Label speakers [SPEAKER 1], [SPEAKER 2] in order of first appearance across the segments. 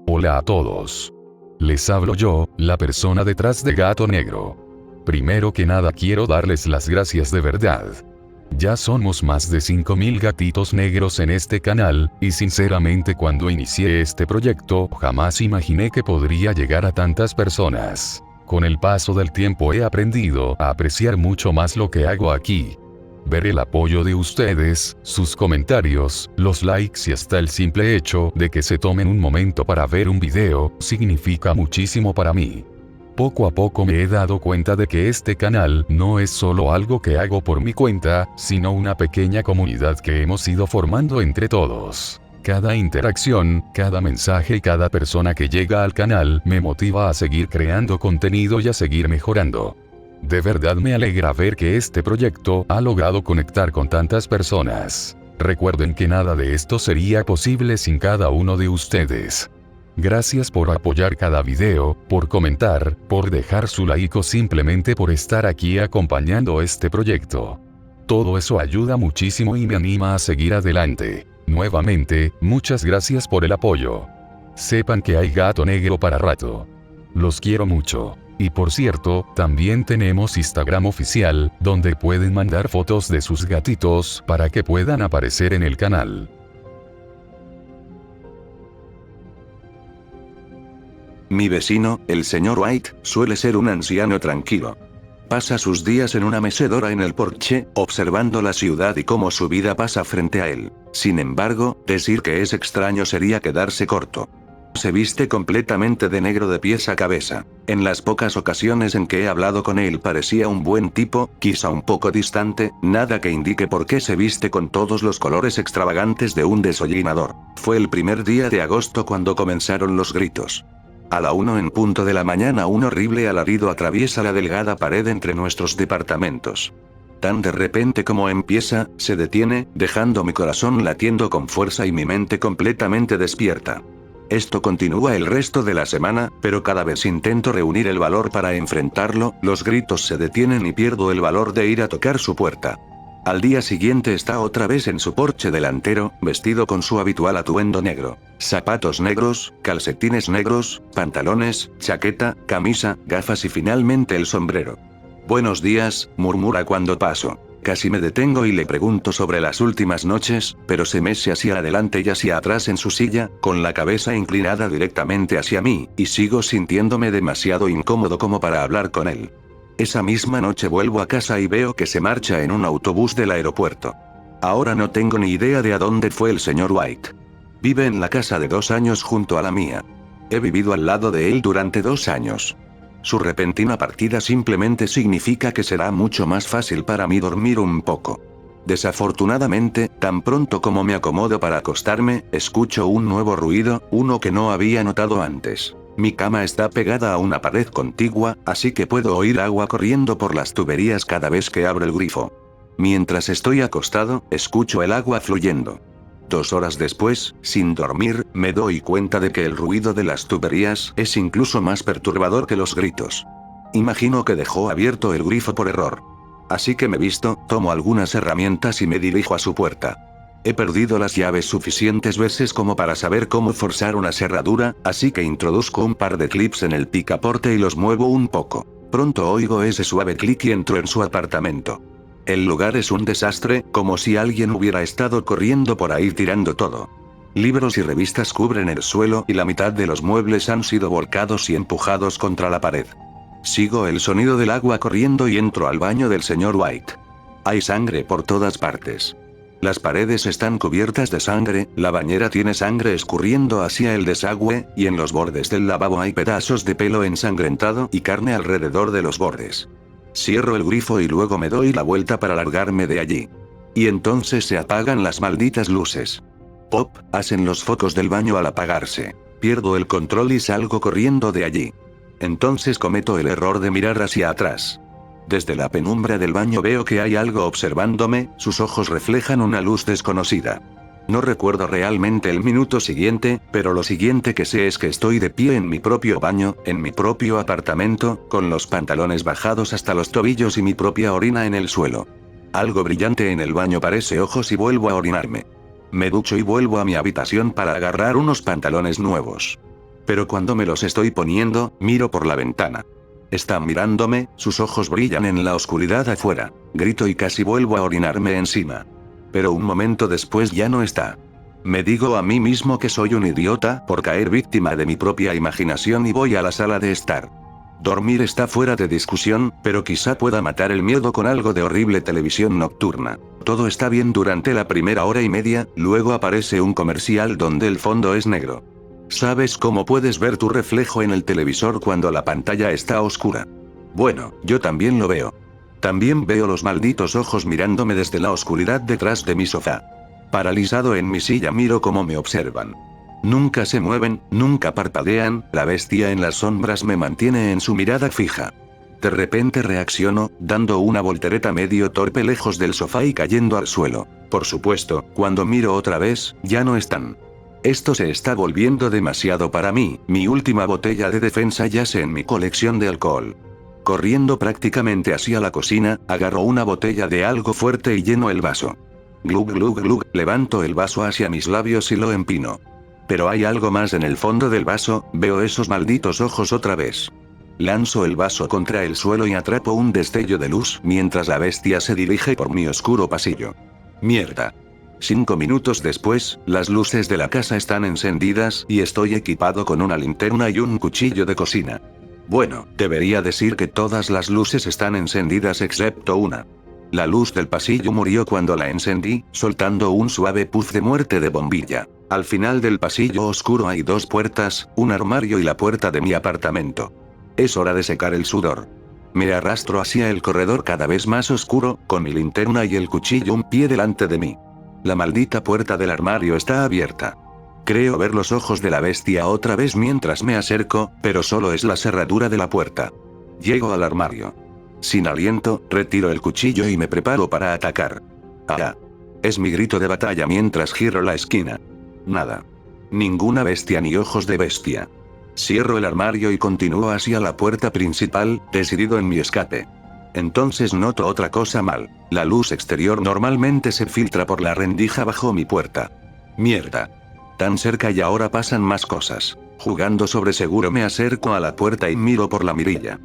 [SPEAKER 1] Hola a todos. Les hablo yo, la persona detrás de Gato Negro. Primero que nada quiero darles las gracias de verdad. Ya somos más de 5000 gatitos negros en este canal, y sinceramente cuando inicié este proyecto jamás imaginé que podría llegar a tantas personas. Con el paso del tiempo he aprendido a apreciar mucho más lo que hago aquí. Ver el apoyo de ustedes, sus comentarios, los likes y hasta el simple hecho de que se tomen un momento para ver un video, significa muchísimo para mí. Poco a poco me he dado cuenta de que este canal no es solo algo que hago por mi cuenta, sino una pequeña comunidad que hemos ido formando entre todos. Cada interacción, cada mensaje y cada persona que llega al canal me motiva a seguir creando contenido y a seguir mejorando. De verdad me alegra ver que este proyecto ha logrado conectar con tantas personas. Recuerden que nada de esto sería posible sin cada uno de ustedes. Gracias por apoyar cada video, por comentar, por dejar su like o simplemente por estar aquí acompañando este proyecto. Todo eso ayuda muchísimo y me anima a seguir adelante. Nuevamente, muchas gracias por el apoyo. Sepan que hay Gato Negro para rato. Los quiero mucho. Y por cierto, también tenemos Instagram oficial, donde pueden mandar fotos de sus gatitos para que puedan aparecer en el canal.
[SPEAKER 2] Mi vecino, el señor White, suele ser un anciano tranquilo. Pasa sus días en una mecedora en el porche, observando la ciudad y cómo su vida pasa frente a él. Sin embargo, decir que es extraño sería quedarse corto. Se viste completamente de negro de pies a cabeza. En las pocas ocasiones en que he hablado con él parecía un buen tipo, quizá un poco distante, nada que indique por qué se viste con todos los colores extravagantes de un desollinador. Fue el primer día de agosto cuando comenzaron los gritos. A la 1 en punto de la mañana un horrible alarido atraviesa la delgada pared entre nuestros departamentos. Tan de repente como empieza, se detiene, dejando mi corazón latiendo con fuerza y mi mente completamente despierta. Esto continúa el resto de la semana, pero cada vez intento reunir el valor para enfrentarlo, los gritos se detienen y pierdo el valor de ir a tocar su puerta. Al día siguiente está otra vez en su porche delantero, vestido con su habitual atuendo negro. Zapatos negros, calcetines negros, pantalones, chaqueta, camisa, gafas y finalmente el sombrero. «Buenos días», murmura cuando paso. Casi me detengo y le pregunto sobre las últimas noches, pero se mece hacia adelante y hacia atrás en su silla, con la cabeza inclinada directamente hacia mí, y sigo sintiéndome demasiado incómodo como para hablar con él. Esa misma noche vuelvo a casa y veo que se marcha en un autobús del aeropuerto. Ahora no tengo ni idea de a dónde fue el señor White. Vive en la casa de 2 años junto a la mía. He vivido al lado de él durante 2 años. Su repentina partida simplemente significa que será mucho más fácil para mí dormir un poco. Desafortunadamente, tan pronto como me acomodo para acostarme, escucho un nuevo ruido, uno que no había notado antes. Mi cama está pegada a una pared contigua, así que puedo oír agua corriendo por las tuberías cada vez que abro el grifo. Mientras estoy acostado, escucho el agua fluyendo. 2 horas después, sin dormir, me doy cuenta de que el ruido de las tuberías es incluso más perturbador que los gritos. Imagino que dejó abierto el grifo por error. Así que me visto, tomo algunas herramientas y me dirijo a su puerta. He perdido las llaves suficientes veces como para saber cómo forzar una cerradura, así que introduzco un par de clips en el picaporte y los muevo un poco. Pronto oigo ese suave clic y entro en su apartamento. El lugar es un desastre, como si alguien hubiera estado corriendo por ahí tirando todo. Libros y revistas cubren el suelo y la mitad de los muebles han sido volcados y empujados contra la pared. Sigo el sonido del agua corriendo y entro al baño del señor White. Hay sangre por todas partes. Las paredes están cubiertas de sangre, la bañera tiene sangre escurriendo hacia el desagüe, y en los bordes del lavabo hay pedazos de pelo ensangrentado y carne alrededor de los bordes. Cierro el grifo y luego me doy la vuelta para largarme de allí. Y entonces se apagan las malditas luces. Pop, hacen los focos del baño al apagarse. Pierdo el control y salgo corriendo de allí. Entonces cometo el error de mirar hacia atrás. Desde la penumbra del baño veo que hay algo observándome, sus ojos reflejan una luz desconocida. No recuerdo realmente el minuto siguiente, pero lo siguiente que sé es que estoy de pie en mi propio baño, en mi propio apartamento, con los pantalones bajados hasta los tobillos y mi propia orina en el suelo. Algo brillante en el baño parece ojos y vuelvo a orinarme. Me ducho y vuelvo a mi habitación para agarrar unos pantalones nuevos. Pero cuando me los estoy poniendo, miro por la ventana. Está mirándome, sus ojos brillan en la oscuridad afuera. Grito y casi vuelvo a orinarme encima. Pero un momento después ya no está. Me digo a mí mismo que soy un idiota por caer víctima de mi propia imaginación y voy a la sala de estar. Dormir está fuera de discusión, pero quizá pueda matar el miedo con algo de horrible televisión nocturna. Todo está bien durante la primera hora y media, luego aparece un comercial donde el fondo es negro. ¿Sabes cómo puedes ver tu reflejo en el televisor cuando la pantalla está oscura? Bueno, yo también lo veo. También veo los malditos ojos mirándome desde la oscuridad detrás de mi sofá. Paralizado en mi silla miro cómo me observan. Nunca se mueven, nunca parpadean, la bestia en las sombras me mantiene en su mirada fija. De repente reacciono, dando una voltereta medio torpe lejos del sofá y cayendo al suelo. Por supuesto, cuando miro otra vez, ya no están. Esto se está volviendo demasiado para mí, mi última botella de defensa yace en mi colección de alcohol. Corriendo prácticamente hacia la cocina, agarro una botella de algo fuerte y lleno el vaso. Glug glug glug, levanto el vaso hacia mis labios y lo empino. Pero hay algo más en el fondo del vaso, veo esos malditos ojos otra vez. Lanzo el vaso contra el suelo y atrapo un destello de luz mientras la bestia se dirige por mi oscuro pasillo. Mierda. 5 minutos después, las luces de la casa están encendidas y estoy equipado con una linterna y un cuchillo de cocina. Bueno, debería decir que todas las luces están encendidas excepto una. La luz del pasillo murió cuando la encendí, soltando un suave puff de muerte de bombilla. Al final del pasillo oscuro hay 2 puertas, un armario y la puerta de mi apartamento. Es hora de secar el sudor. Me arrastro hacia el corredor cada vez más oscuro, con mi linterna y el cuchillo un pie delante de mí. La maldita puerta del armario está abierta. Creo ver los ojos de la bestia otra vez mientras me acerco, pero solo es la cerradura de la puerta. Llego al armario. Sin aliento, retiro el cuchillo y me preparo para atacar. ¡Ah! Es mi grito de batalla mientras giro la esquina. Nada. Ninguna bestia ni ojos de bestia. Cierro el armario y continúo hacia la puerta principal, decidido en mi escape. Entonces noto otra cosa mal. La luz exterior normalmente se filtra por la rendija bajo mi puerta. Mierda. Tan cerca y ahora pasan más cosas. Jugando sobre seguro me acerco a la puerta y miro por la mirilla.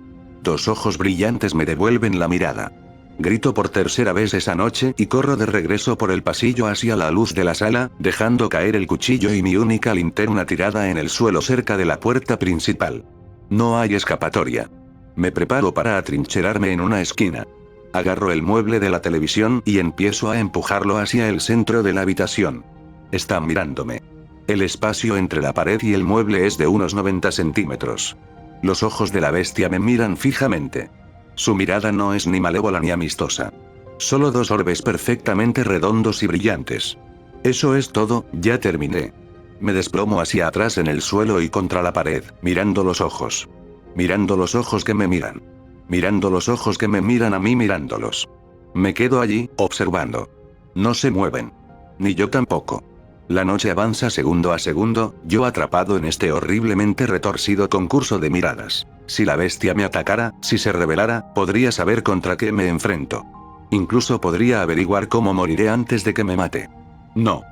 [SPEAKER 2] 2 ojos brillantes me devuelven la mirada. Grito por tercera vez esa noche y corro de regreso por el pasillo hacia la luz de la sala, dejando caer el cuchillo y mi única linterna tirada en el suelo cerca de la puerta principal. No hay escapatoria. Me preparo para atrincherarme en una esquina. Agarro el mueble de la televisión y empiezo a empujarlo hacia el centro de la habitación. Está mirándome. El espacio entre la pared y el mueble es de unos 90 centímetros. Los ojos de la bestia me miran fijamente. Su mirada no es ni malévola ni amistosa. Solo 2 orbes perfectamente redondos y brillantes. Eso es todo, ya terminé. Me desplomo hacia atrás en el suelo y contra la pared, mirando los ojos. Mirando los ojos que me miran. Mirando los ojos que me miran a mí mirándolos. Me quedo allí, observando. No se mueven. Ni yo tampoco. La noche avanza segundo a segundo, yo atrapado en este horriblemente retorcido concurso de miradas. Si la bestia me atacara, si se rebelara, podría saber contra qué me enfrento. Incluso podría averiguar cómo moriré antes de que me mate. No.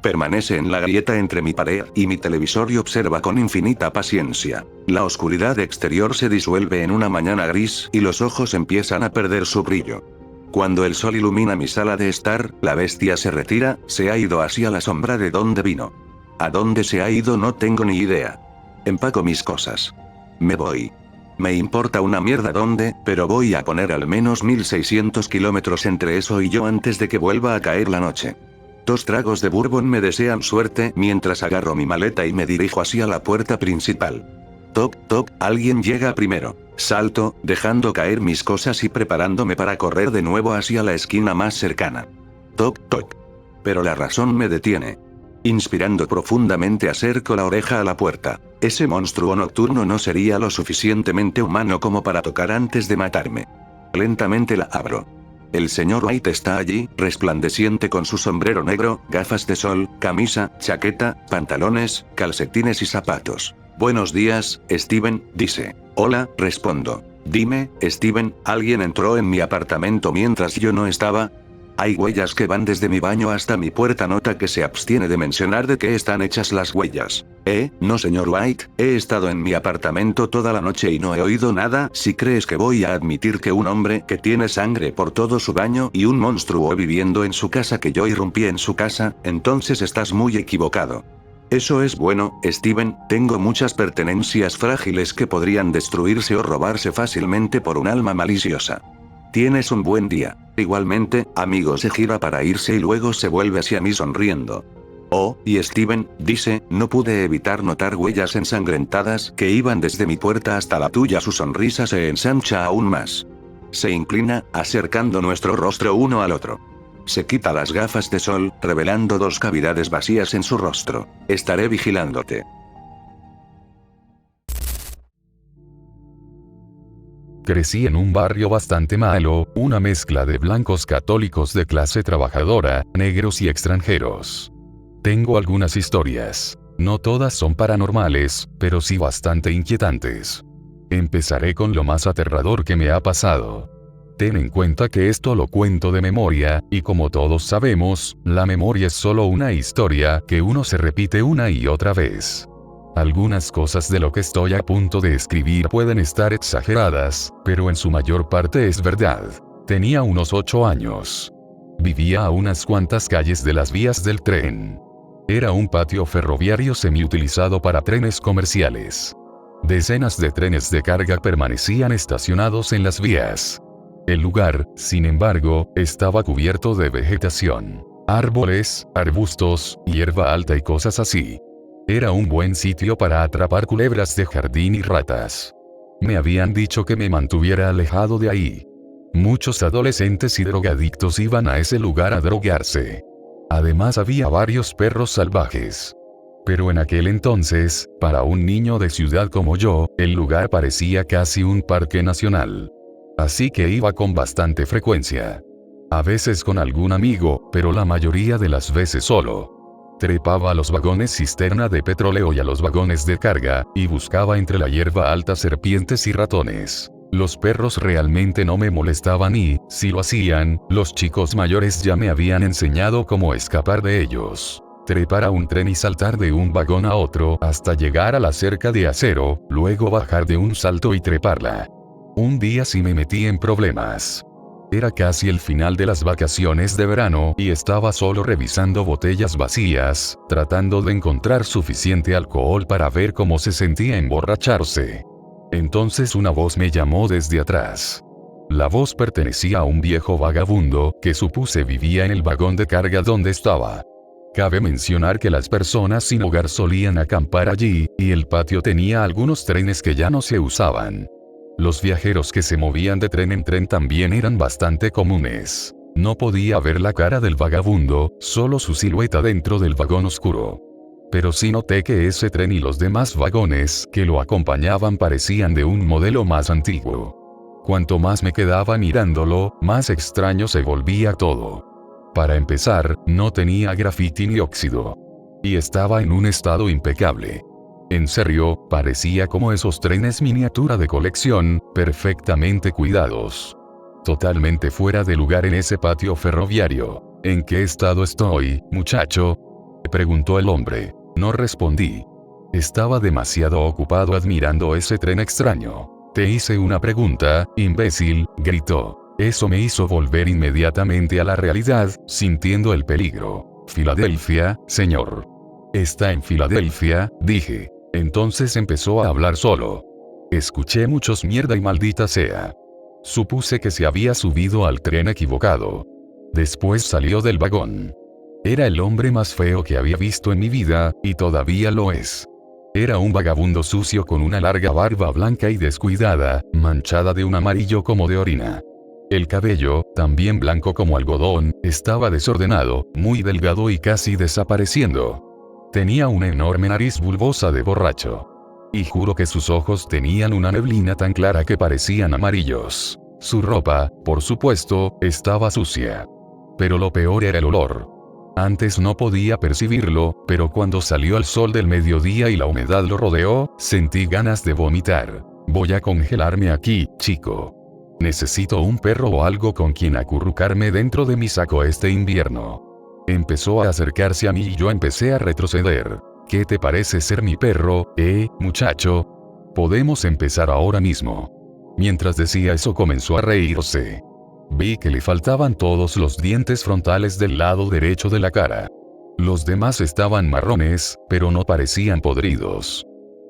[SPEAKER 2] Permanece en la grieta entre mi pared y mi televisor y observa con infinita paciencia. La oscuridad exterior se disuelve en una mañana gris y los ojos empiezan a perder su brillo. Cuando el sol ilumina mi sala de estar, la bestia se retira, se ha ido hacia la sombra de donde vino. ¿A dónde se ha ido? No tengo ni idea. Empaco mis cosas. Me voy. Me importa una mierda dónde, pero voy a poner al menos 1600 kilómetros entre eso y yo antes de que vuelva a caer la noche. 2 tragos de bourbon me desean suerte mientras agarro mi maleta y me dirijo hacia la puerta principal. Toc, toc, alguien llega primero. Salto, dejando caer mis cosas y preparándome para correr de nuevo hacia la esquina más cercana. Toc, toc. Pero la razón me detiene. Inspirando profundamente acerco la oreja a la puerta. Ese monstruo nocturno no sería lo suficientemente humano como para tocar antes de matarme. Lentamente la abro. El señor White está allí, resplandeciente con su sombrero negro, gafas de sol, camisa, chaqueta, pantalones, calcetines y zapatos. Buenos días, Steven, dice. Hola, respondo. Dime, Steven, ¿alguien entró en mi apartamento mientras yo no estaba? Hay huellas que van desde mi baño hasta mi puerta. Nota que se abstiene de mencionar de qué están hechas las huellas. No señor White, he estado en mi apartamento toda la noche y no he oído nada. Si crees que voy a admitir que un hombre que tiene sangre por todo su baño y un monstruo viviendo en su casa que yo irrumpí en su casa, entonces estás muy equivocado. Eso es bueno, Steven, tengo muchas pertenencias frágiles que podrían destruirse o robarse fácilmente por un alma maliciosa. Tienes un buen día. Igualmente, amigo. Se gira para irse y luego se vuelve hacia mí sonriendo. Oh, y Steven, dice, no pude evitar notar huellas ensangrentadas que iban desde mi puerta hasta la tuya. Su sonrisa se ensancha aún más. Se inclina, acercando nuestro rostro uno al otro. Se quita las gafas de sol, revelando 2 cavidades vacías en su rostro. Estaré vigilándote.
[SPEAKER 1] Crecí en un barrio bastante malo, una mezcla de blancos católicos de clase trabajadora, negros y extranjeros. Tengo algunas historias. No todas son paranormales, pero sí bastante inquietantes. Empezaré con lo más aterrador que me ha pasado. Ten en cuenta que esto lo cuento de memoria, y como todos sabemos, la memoria es solo una historia que uno se repite una y otra vez. Algunas cosas de lo que estoy a punto de escribir pueden estar exageradas, pero en su mayor parte es verdad. Tenía unos 8 años. Vivía a unas cuantas calles de las vías del tren. Era un patio ferroviario semiutilizado para trenes comerciales. Decenas de trenes de carga permanecían estacionados en las vías. El lugar, sin embargo, estaba cubierto de vegetación. Árboles, arbustos, hierba alta y cosas así. Era un buen sitio para atrapar culebras de jardín y ratas. Me habían dicho que me mantuviera alejado de ahí. Muchos adolescentes y drogadictos iban a ese lugar a drogarse. Además había varios perros salvajes. Pero en aquel entonces, para un niño de ciudad como yo, el lugar parecía casi un parque nacional. Así que iba con bastante frecuencia. A veces con algún amigo, pero la mayoría de las veces solo. Trepaba a los vagones cisterna de petróleo y a los vagones de carga, y buscaba entre la hierba alta serpientes y ratones. Los perros realmente no me molestaban y, si lo hacían, los chicos mayores ya me habían enseñado cómo escapar de ellos. Trepar a un tren y saltar de un vagón a otro hasta llegar a la cerca de acero, luego bajar de un salto y treparla. Un día sí me metí en problemas. Era casi el final de las vacaciones de verano y estaba solo revisando botellas vacías, tratando de encontrar suficiente alcohol para ver cómo se sentía emborracharse. Entonces una voz me llamó desde atrás. La voz pertenecía a un viejo vagabundo que supuse vivía en el vagón de carga donde estaba. Cabe mencionar que las personas sin hogar solían acampar allí, y el patio tenía algunos trenes que ya no se usaban. Los viajeros que se movían de tren en tren también eran bastante comunes. No podía ver la cara del vagabundo, solo su silueta dentro del vagón oscuro. Pero sí noté que ese tren y los demás vagones que lo acompañaban parecían de un modelo más antiguo. Cuanto más me quedaba mirándolo, más extraño se volvía todo. Para empezar, no tenía grafiti ni óxido. Y estaba en un estado impecable. En serio, parecía como esos trenes miniatura de colección, perfectamente cuidados. Totalmente fuera de lugar en ese patio ferroviario. ¿En qué estado estoy, muchacho?, preguntó el hombre. No respondí. Estaba demasiado ocupado admirando ese tren extraño. Te hice una pregunta, imbécil, gritó. Eso me hizo volver inmediatamente a la realidad, sintiendo el peligro. Filadelfia, señor. Está en Filadelfia, dije. Entonces empezó a hablar solo. Escuché muchos mierda y maldita sea. Supuse que se había subido al tren equivocado. Después salió del vagón. Era el hombre más feo que había visto en mi vida, y todavía lo es. Era un vagabundo sucio con una larga barba blanca y descuidada, manchada de un amarillo como de orina. El cabello, también blanco como algodón, estaba desordenado, muy delgado y casi desapareciendo. Tenía una enorme nariz bulbosa de borracho. Y juro que sus ojos tenían una neblina tan clara que parecían amarillos. Su ropa, por supuesto, estaba sucia. Pero lo peor era el olor. Antes no podía percibirlo, pero cuando salió el sol del mediodía y la humedad lo rodeó, sentí ganas de vomitar. Voy a congelarme aquí, chico. Necesito un perro o algo con quien acurrucarme dentro de mi saco este invierno. Empezó a acercarse a mí y yo empecé a retroceder. ¿Qué te parece ser mi perro, muchacho? Podemos empezar ahora mismo. Mientras decía eso comenzó a reírse. Vi que le faltaban todos los dientes frontales del lado derecho de la cara. Los demás estaban marrones, pero no parecían podridos.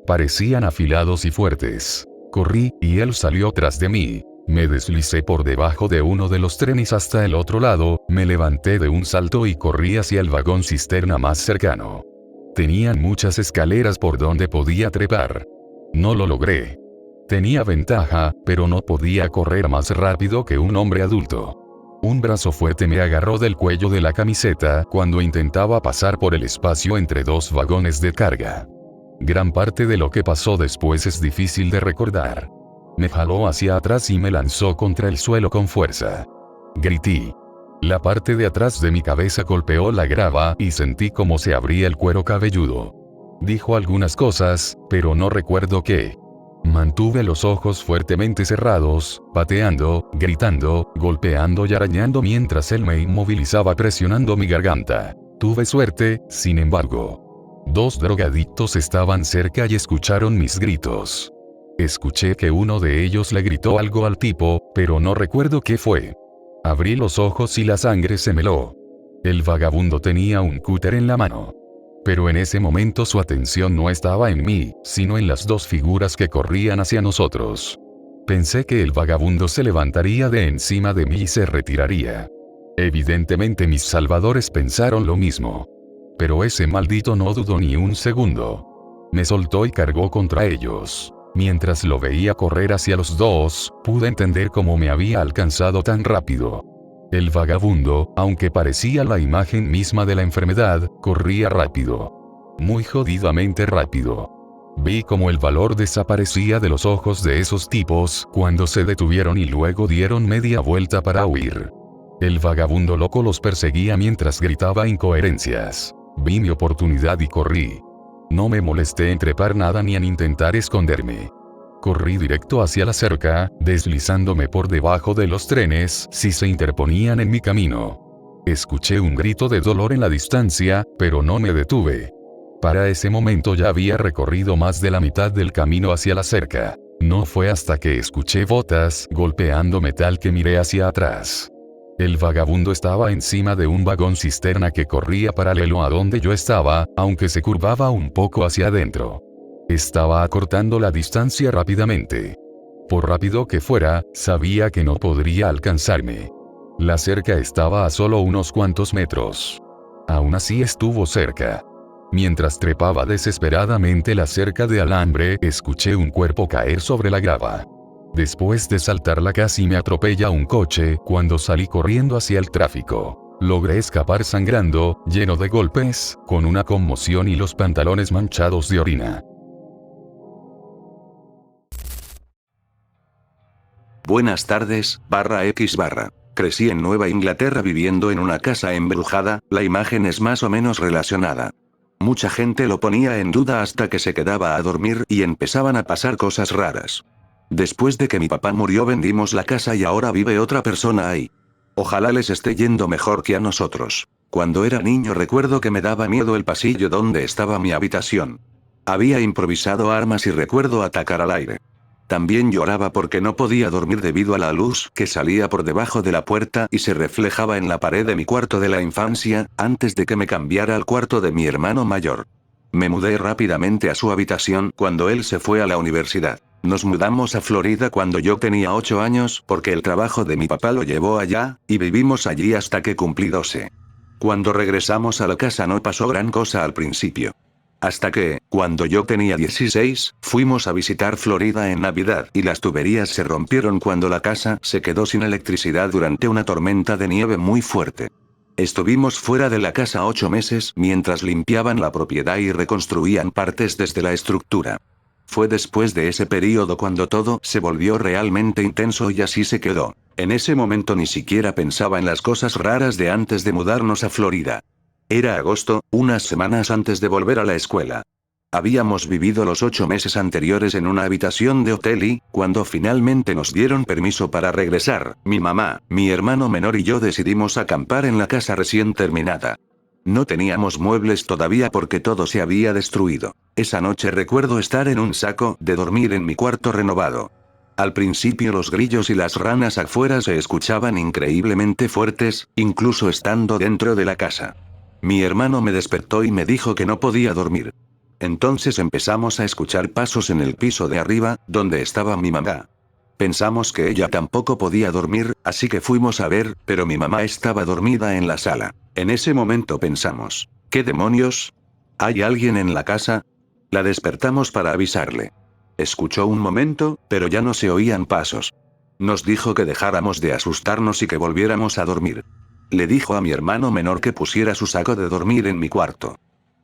[SPEAKER 1] Parecían afilados y fuertes. Corrí, y él salió tras de mí. Me deslicé por debajo de uno de los trenes hasta el otro lado, me levanté de un salto y corrí hacia el vagón cisterna más cercano. Tenían muchas escaleras por donde podía trepar. No lo logré. Tenía ventaja, pero no podía correr más rápido que un hombre adulto. Un brazo fuerte me agarró del cuello de la camiseta cuando intentaba pasar por el espacio entre dos vagones de carga. Gran parte de lo que pasó después es difícil de recordar. Me jaló hacia atrás y me lanzó contra el suelo con fuerza. Grité. La parte de atrás de mi cabeza golpeó la grava y sentí como se abría el cuero cabelludo. Dijo algunas cosas, pero no recuerdo qué. Mantuve los ojos fuertemente cerrados, pateando, gritando, golpeando y arañando mientras él me inmovilizaba presionando mi garganta. Tuve suerte, sin embargo. 2 drogadictos estaban cerca y escucharon mis gritos. Escuché que uno de ellos le gritó algo al tipo, pero no recuerdo qué fue. Abrí los ojos y la sangre se me heló. El vagabundo tenía un cúter en la mano. Pero en ese momento su atención no estaba en mí, sino en las 2 figuras que corrían hacia nosotros. Pensé que el vagabundo se levantaría de encima de mí y se retiraría. Evidentemente mis salvadores pensaron lo mismo. Pero ese maldito no dudó ni un segundo. Me soltó y cargó contra ellos. Mientras lo veía correr hacia los 2, pude entender cómo me había alcanzado tan rápido. El vagabundo, aunque parecía la imagen misma de la enfermedad, corría rápido. Muy jodidamente rápido. Vi cómo el valor desaparecía de los ojos de esos tipos cuando se detuvieron y luego dieron media vuelta para huir. El vagabundo loco los perseguía mientras gritaba incoherencias. Vi mi oportunidad y corrí. No me molesté en trepar nada ni en intentar esconderme. Corrí directo hacia la cerca, deslizándome por debajo de los trenes si se interponían en mi camino. Escuché un grito de dolor en la distancia, pero no me detuve. Para ese momento ya había recorrido más de la mitad del camino hacia la cerca. No fue hasta que escuché botas golpeando metal que miré hacia atrás. El vagabundo estaba encima de un vagón cisterna que corría paralelo a donde yo estaba, aunque se curvaba un poco hacia adentro. Estaba acortando la distancia rápidamente. Por rápido que fuera, sabía que no podría alcanzarme. La cerca estaba a solo unos cuantos metros. Aún así estuvo cerca. Mientras trepaba desesperadamente la cerca de alambre, escuché un cuerpo caer sobre la grava. Después de saltarla casi me atropella un coche cuando salí corriendo hacia el tráfico. Logré escapar sangrando, lleno de golpes, con una conmoción y los pantalones manchados de orina.
[SPEAKER 2] Buenas tardes, /X/. Crecí en Nueva Inglaterra viviendo en una casa embrujada, la imagen es más o menos relacionada. Mucha gente lo ponía en duda hasta que se quedaba a dormir y empezaban a pasar cosas raras. Después de que mi papá murió vendimos la casa y ahora vive otra persona ahí. Ojalá les esté yendo mejor que a nosotros. Cuando era niño recuerdo que me daba miedo el pasillo donde estaba mi habitación. Había improvisado armas y recuerdo atacar al aire. También lloraba porque no podía dormir debido a la luz que salía por debajo de la puerta y se reflejaba en la pared de mi cuarto de la infancia, antes de que me cambiara al cuarto de mi hermano mayor. Me mudé rápidamente a su habitación cuando él se fue a la universidad. Nos mudamos a Florida cuando yo tenía 8 años porque el trabajo de mi papá lo llevó allá, y vivimos allí hasta que cumplí 12. Cuando regresamos a la casa no pasó gran cosa al principio. Hasta que, cuando yo tenía 16, fuimos a visitar Florida en Navidad y las tuberías se rompieron cuando la casa se quedó sin electricidad durante una tormenta de nieve muy fuerte. Estuvimos fuera de la casa 8 meses mientras limpiaban la propiedad y reconstruían partes desde la estructura. Fue después de ese periodo cuando todo se volvió realmente intenso y así se quedó. En ese momento ni siquiera pensaba en las cosas raras de antes de mudarnos a Florida. Era agosto, unas semanas antes de volver a la escuela. Habíamos vivido los 8 meses anteriores en una habitación de hotel y, cuando finalmente nos dieron permiso para regresar, mi mamá, mi hermano menor y yo decidimos acampar en la casa recién terminada. No teníamos muebles todavía porque todo se había destruido. Esa noche recuerdo estar en un saco de dormir en mi cuarto renovado. Al principio los grillos y las ranas afuera se escuchaban increíblemente fuertes, incluso estando dentro de la casa. Mi hermano me despertó y me dijo que no podía dormir. Entonces empezamos a escuchar pasos en el piso de arriba, donde estaba mi mamá. Pensamos que ella tampoco podía dormir, así que fuimos a ver, pero mi mamá estaba dormida en la sala. En ese momento pensamos, ¿qué demonios? ¿Hay alguien en la casa? La despertamos para avisarle. Escuchó un momento, pero ya no se oían pasos. Nos dijo que dejáramos de asustarnos y que volviéramos a dormir. Le dijo a mi hermano menor que pusiera su saco de dormir en mi cuarto.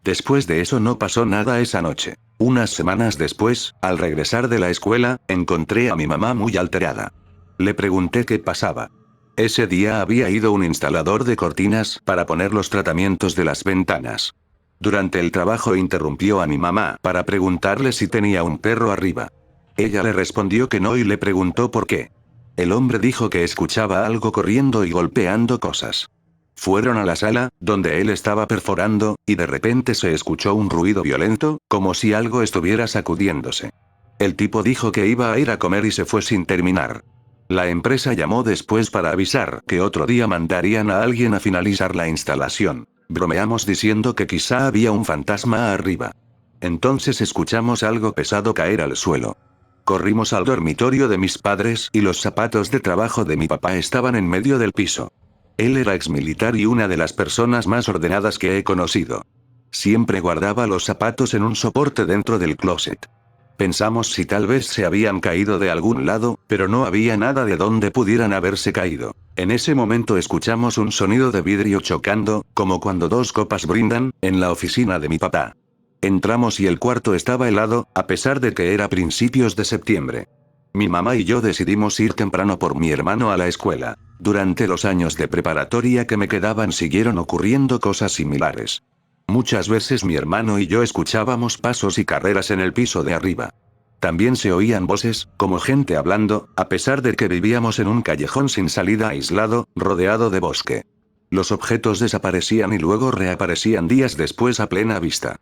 [SPEAKER 2] Después de eso no pasó nada esa noche. Unas semanas después, al regresar de la escuela, encontré a mi mamá muy alterada. Le pregunté qué pasaba. Ese día había ido un instalador de cortinas para poner los tratamientos de las ventanas. Durante el trabajo interrumpió a mi mamá para preguntarle si tenía un perro arriba. Ella le respondió que no y le preguntó por qué. El hombre dijo que escuchaba algo corriendo y golpeando cosas. Fueron a la sala, donde él estaba perforando, y de repente se escuchó un ruido violento, como si algo estuviera sacudiéndose. El tipo dijo que iba a ir a comer y se fue sin terminar. La empresa llamó después para avisar que otro día mandarían a alguien a finalizar la instalación. Bromeamos diciendo que quizá había un fantasma arriba. Entonces escuchamos algo pesado caer al suelo. Corrimos al dormitorio de mis padres y los zapatos de trabajo de mi papá estaban en medio del piso. Él era exmilitar y una de las personas más ordenadas que he conocido. Siempre guardaba los zapatos en un soporte dentro del closet. Pensamos si tal vez se habían caído de algún lado, pero no había nada de donde pudieran haberse caído. En ese momento escuchamos un sonido de vidrio chocando, como cuando dos copas brindan, en la oficina de mi papá. Entramos y el cuarto estaba helado, a pesar de que era principios de septiembre. Mi mamá y yo decidimos ir temprano por mi hermano a la escuela. Durante los años de preparatoria que me quedaban siguieron ocurriendo cosas similares. Muchas veces mi hermano y yo escuchábamos pasos y carreras en el piso de arriba. También se oían voces, como gente hablando, a pesar de que vivíamos en un callejón sin salida aislado, rodeado de bosque. Los objetos desaparecían y luego reaparecían días después a plena vista.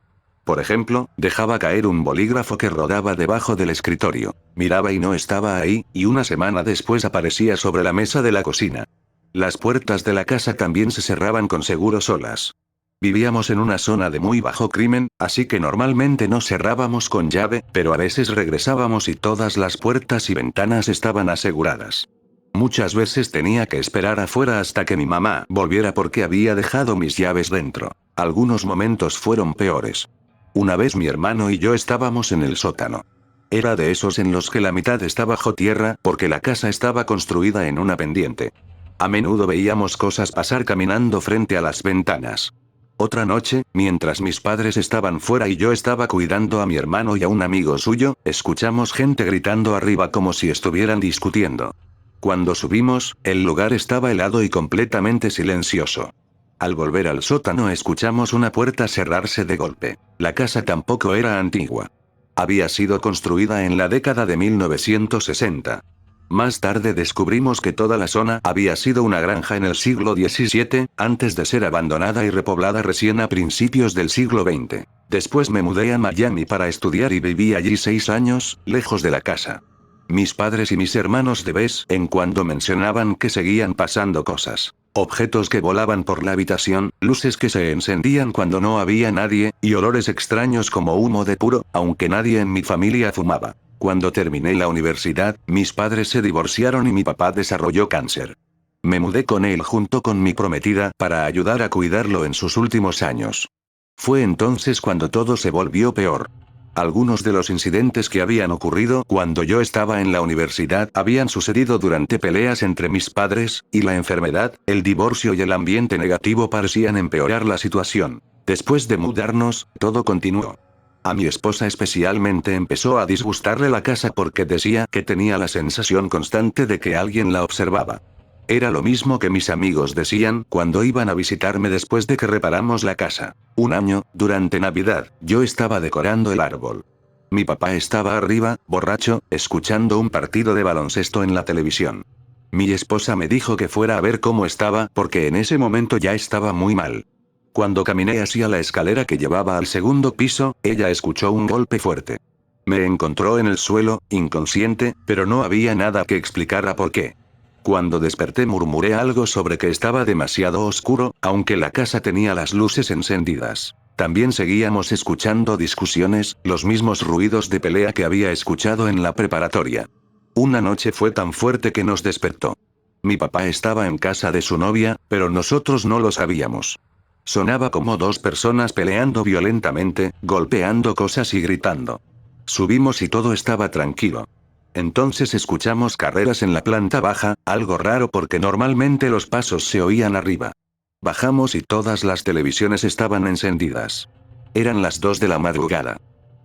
[SPEAKER 2] Por ejemplo, dejaba caer un bolígrafo que rodaba debajo del escritorio. Miraba y no estaba ahí, y una semana después aparecía sobre la mesa de la cocina. Las puertas de la casa también se cerraban con seguro solas. Vivíamos en una zona de muy bajo crimen, así que normalmente no cerrábamos con llave, pero a veces regresábamos y todas las puertas y ventanas estaban aseguradas. Muchas veces tenía que esperar afuera hasta que mi mamá volviera porque había dejado mis llaves dentro. Algunos momentos fueron peores. Una vez mi hermano y yo estábamos en el sótano. Era de esos en los que la mitad está bajo tierra porque la casa estaba construida en una pendiente. A menudo veíamos cosas pasar caminando frente a las ventanas. Otra noche, mientras mis padres estaban fuera y yo estaba cuidando a mi hermano y a un amigo suyo, escuchamos gente gritando arriba como si estuvieran discutiendo. Cuando subimos, el lugar estaba helado y completamente silencioso. Al volver al sótano escuchamos una puerta cerrarse de golpe. La casa tampoco era antigua. Había sido construida en la década de 1960. Más tarde descubrimos que toda la zona había sido una granja en el siglo XVII, antes de ser abandonada y repoblada recién a principios del siglo XX. Después me mudé a Miami para estudiar y viví allí 6 años, lejos de la casa. Mis padres y mis hermanos de vez en cuando mencionaban que seguían pasando cosas. Objetos que volaban por la habitación, luces que se encendían cuando no había nadie, y olores extraños como humo de puro, aunque nadie en mi familia fumaba. Cuando terminé la universidad, mis padres se divorciaron y mi papá desarrolló cáncer. Me mudé con él junto con mi prometida para ayudar a cuidarlo en sus últimos años. Fue entonces cuando todo se volvió peor. Algunos de los incidentes que habían ocurrido cuando yo estaba en la universidad habían sucedido durante peleas entre mis padres, y la enfermedad, el divorcio y el ambiente negativo parecían empeorar la situación. Después de mudarnos, todo continuó. A mi esposa especialmente empezó a disgustarle la casa porque decía que tenía la sensación constante de que alguien la observaba. Era lo mismo que mis amigos decían cuando iban a visitarme después de que reparamos la casa. Un año, durante Navidad, yo estaba decorando el árbol. Mi papá estaba arriba, borracho, escuchando un partido de baloncesto en la televisión. Mi esposa me dijo que fuera a ver cómo estaba, porque en ese momento ya estaba muy mal. Cuando caminé hacia la escalera que llevaba al segundo piso, ella escuchó un golpe fuerte. Me encontró en el suelo, inconsciente, pero no había nada que explicara por qué. Cuando desperté murmuré algo sobre que estaba demasiado oscuro, aunque la casa tenía las luces encendidas. También seguíamos escuchando discusiones, los mismos ruidos de pelea que había escuchado en la preparatoria. Una noche fue tan fuerte que nos despertó. Mi papá estaba en casa de su novia, pero nosotros no lo sabíamos. Sonaba como dos personas peleando violentamente, golpeando cosas y gritando. Subimos y todo estaba tranquilo. Entonces escuchamos carreras en la planta baja, algo raro porque normalmente los pasos se oían arriba. Bajamos y todas las televisiones estaban encendidas. Eran las 2 de la madrugada.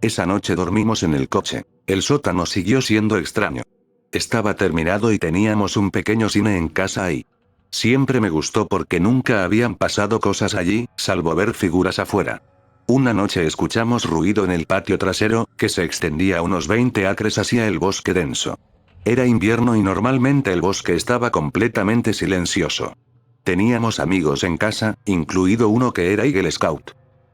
[SPEAKER 2] Esa noche dormimos en el coche. El sótano siguió siendo extraño. Estaba terminado y teníamos un pequeño cine en casa ahí. Siempre me gustó porque nunca habían pasado cosas allí, salvo ver figuras afuera. Una noche escuchamos ruido en el patio trasero, que se extendía unos 20 acres hacia el bosque denso. Era invierno y normalmente el bosque estaba completamente silencioso. Teníamos amigos en casa, incluido uno que era Eagle Scout.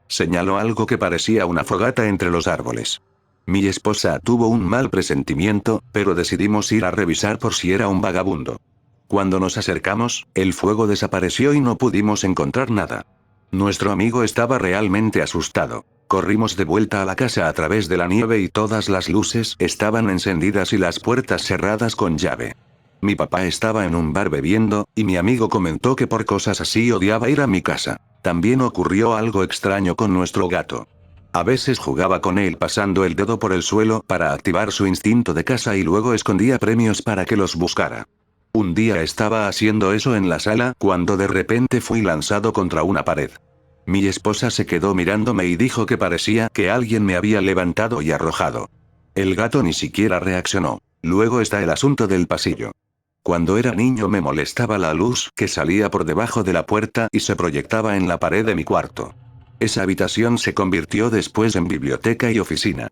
[SPEAKER 2] Señaló algo que parecía una fogata entre los árboles. Mi esposa tuvo un mal presentimiento, pero decidimos ir a revisar por si era un vagabundo. Cuando nos acercamos, el fuego desapareció y no pudimos encontrar nada. Nuestro amigo estaba realmente asustado. Corrimos de vuelta a la casa a través de la nieve y todas las luces estaban encendidas y las puertas cerradas con llave. Mi papá estaba en un bar bebiendo, y mi amigo comentó que por cosas así odiaba ir a mi casa. También ocurrió algo extraño con nuestro gato. A veces jugaba con él pasando el dedo por el suelo para activar su instinto de caza y luego escondía premios para que los buscara. Un día estaba haciendo eso en la sala cuando de repente fui lanzado contra una pared. Mi esposa se quedó mirándome y dijo que parecía que alguien me había levantado y arrojado. El gato ni siquiera reaccionó. Luego está el asunto del pasillo. Cuando era niño me molestaba la luz que salía por debajo de la puerta y se proyectaba en la pared de mi cuarto. Esa habitación se convirtió después en biblioteca y oficina.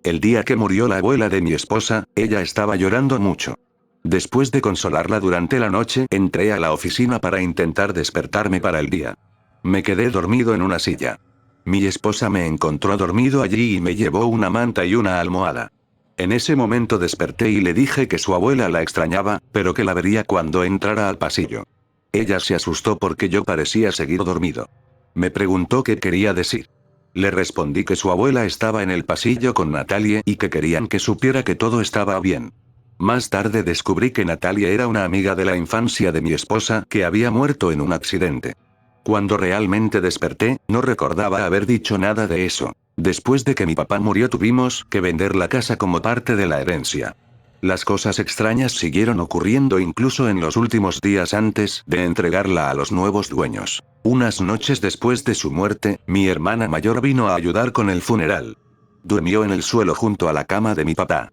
[SPEAKER 2] El día que murió la abuela de mi esposa, ella estaba llorando mucho. Después de consolarla durante la noche, entré a la oficina para intentar despertarme para el día. Me quedé dormido en una silla. Mi esposa me encontró dormido allí y me llevó una manta y una almohada. En ese momento desperté y le dije que su abuela la extrañaba, pero que la vería cuando entrara al pasillo. Ella se asustó porque yo parecía seguir dormido. Me preguntó qué quería decir. Le respondí que su abuela estaba en el pasillo con Natalie y que querían que supiera que todo estaba bien. Más tarde descubrí que Natalia era una amiga de la infancia de mi esposa que había muerto en un accidente. Cuando realmente desperté, no recordaba haber dicho nada de eso. Después de que mi papá murió tuvimos que vender la casa como parte de la herencia. Las cosas extrañas siguieron ocurriendo incluso en los últimos días antes de entregarla a los nuevos dueños. Unas noches después de su muerte, mi hermana mayor vino a ayudar con el funeral. Durmió en el suelo junto a la cama de mi papá.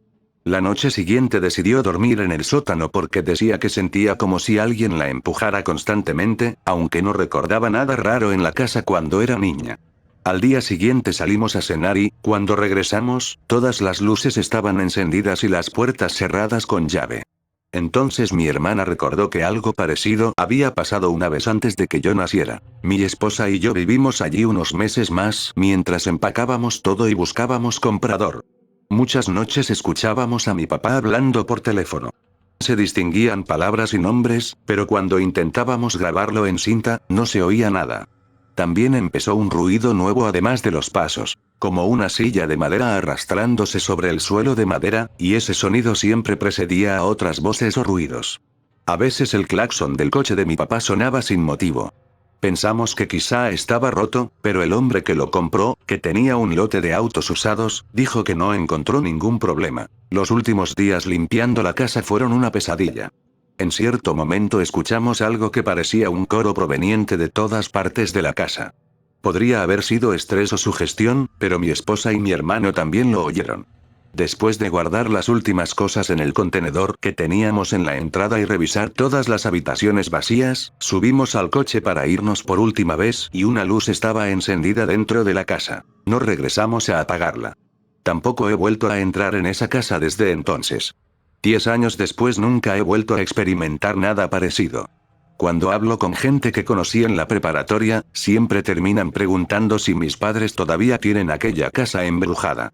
[SPEAKER 2] La noche siguiente decidió dormir en el sótano porque decía que sentía como si alguien la empujara constantemente, aunque no recordaba nada raro en la casa cuando era niña. Al día siguiente salimos a cenar y, cuando regresamos, todas las luces estaban encendidas y las puertas cerradas con llave. Entonces mi hermana recordó que algo parecido había pasado una vez antes de que yo naciera. Mi esposa y yo vivimos allí unos meses más mientras empacábamos todo y buscábamos comprador. Muchas noches escuchábamos a mi papá hablando por teléfono. Se distinguían palabras y nombres, pero cuando intentábamos grabarlo en cinta, no se oía nada. También empezó un ruido nuevo además de los pasos, como una silla de madera arrastrándose sobre el suelo de madera, y ese sonido siempre precedía a otras voces o ruidos. A veces el claxon del coche de mi papá sonaba sin motivo. Pensamos que quizá estaba roto, pero el hombre que lo compró, que tenía un lote de autos usados, dijo que no encontró ningún problema. Los últimos días limpiando la casa fueron una pesadilla. En cierto momento escuchamos algo que parecía un coro proveniente de todas partes de la casa. Podría haber sido estrés o sugestión, pero mi esposa y mi hermano también lo oyeron. Después de guardar las últimas cosas en el contenedor que teníamos en la entrada y revisar todas las habitaciones vacías, subimos al coche para irnos por última vez y una luz estaba encendida dentro de la casa. No regresamos a apagarla. Tampoco he vuelto a entrar en esa casa desde entonces. 10 años después nunca he vuelto a experimentar nada parecido. Cuando hablo con gente que conocí en la preparatoria, siempre terminan preguntando si mis padres todavía tienen aquella casa embrujada.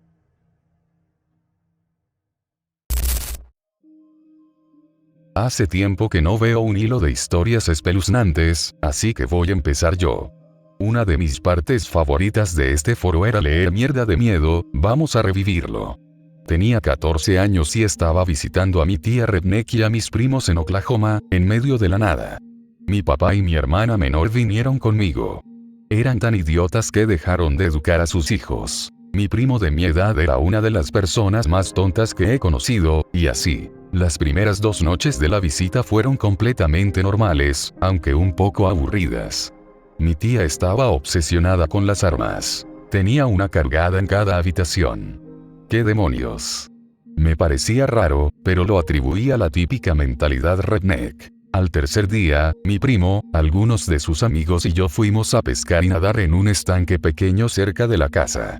[SPEAKER 1] Hace tiempo que no veo un hilo de historias espeluznantes, así que voy a empezar yo. Una de mis partes favoritas de este foro era leer mierda de miedo, vamos a revivirlo. Tenía 14 años y estaba visitando a mi tía Redneck y a mis primos en Oklahoma, en medio de la nada. Mi papá y mi hermana menor vinieron conmigo. Eran tan idiotas que dejaron de educar a sus hijos. Mi primo de mi edad era una de las personas más tontas que he conocido, y así. Las primeras 2 noches de la visita fueron completamente normales, aunque un poco aburridas. Mi tía estaba obsesionada con las armas. Tenía una cargada en cada habitación. ¿Qué demonios? Me parecía raro, pero lo atribuía a la típica mentalidad redneck. Al tercer día, mi primo, algunos de sus amigos y yo fuimos a pescar y nadar en un estanque pequeño cerca de la casa.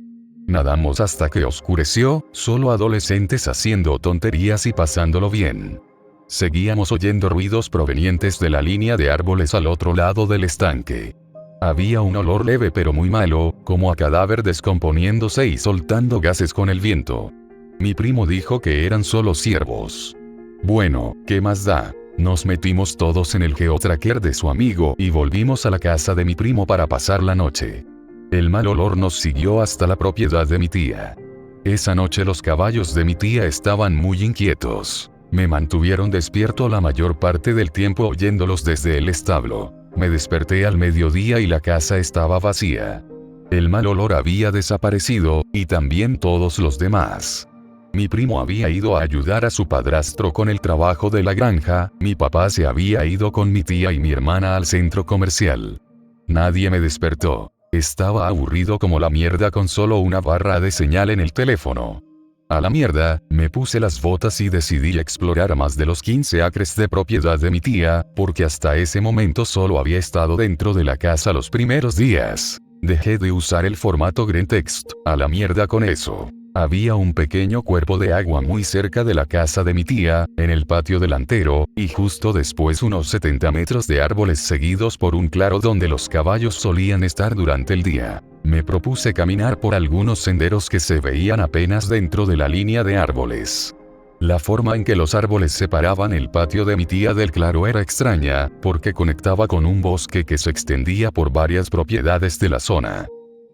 [SPEAKER 1] Nadamos hasta que oscureció, solo adolescentes haciendo tonterías y pasándolo bien. Seguíamos oyendo ruidos provenientes de la línea de árboles al otro lado del estanque. Había un olor leve pero muy malo, como a cadáver descomponiéndose y soltando gases con el viento. Mi primo dijo que eran solo ciervos. Bueno, ¿qué más da? Nos metimos todos en el geotracker de su amigo y volvimos a la casa de mi primo para pasar la noche. El mal olor nos siguió hasta la propiedad de mi tía. Esa noche los caballos de mi tía estaban muy inquietos. Me mantuvieron despierto la mayor parte del tiempo oyéndolos desde el establo. Me desperté al mediodía y la casa estaba vacía. El mal olor había desaparecido, y también todos los demás. Mi primo había ido a ayudar a su padrastro con el trabajo de la granja, mi papá se había ido con mi tía y mi hermana al centro comercial. Nadie me despertó. Estaba aburrido como la mierda con solo una barra de señal en el teléfono. A la mierda, me puse las botas y decidí explorar más de los 15 acres de propiedad de mi tía, porque hasta ese momento solo había estado dentro de la casa los primeros días. Dejé de usar el formato Green Text, a la mierda con eso. Había un pequeño cuerpo de agua muy cerca de la casa de mi tía, en el patio delantero, y justo después unos 70 metros de árboles seguidos por un claro donde los caballos solían estar durante el día. Me propuse caminar por algunos senderos que se veían apenas dentro de la línea de árboles. La forma en que los árboles separaban el patio de mi tía del claro era extraña, porque conectaba con un bosque que se extendía por varias propiedades de la zona.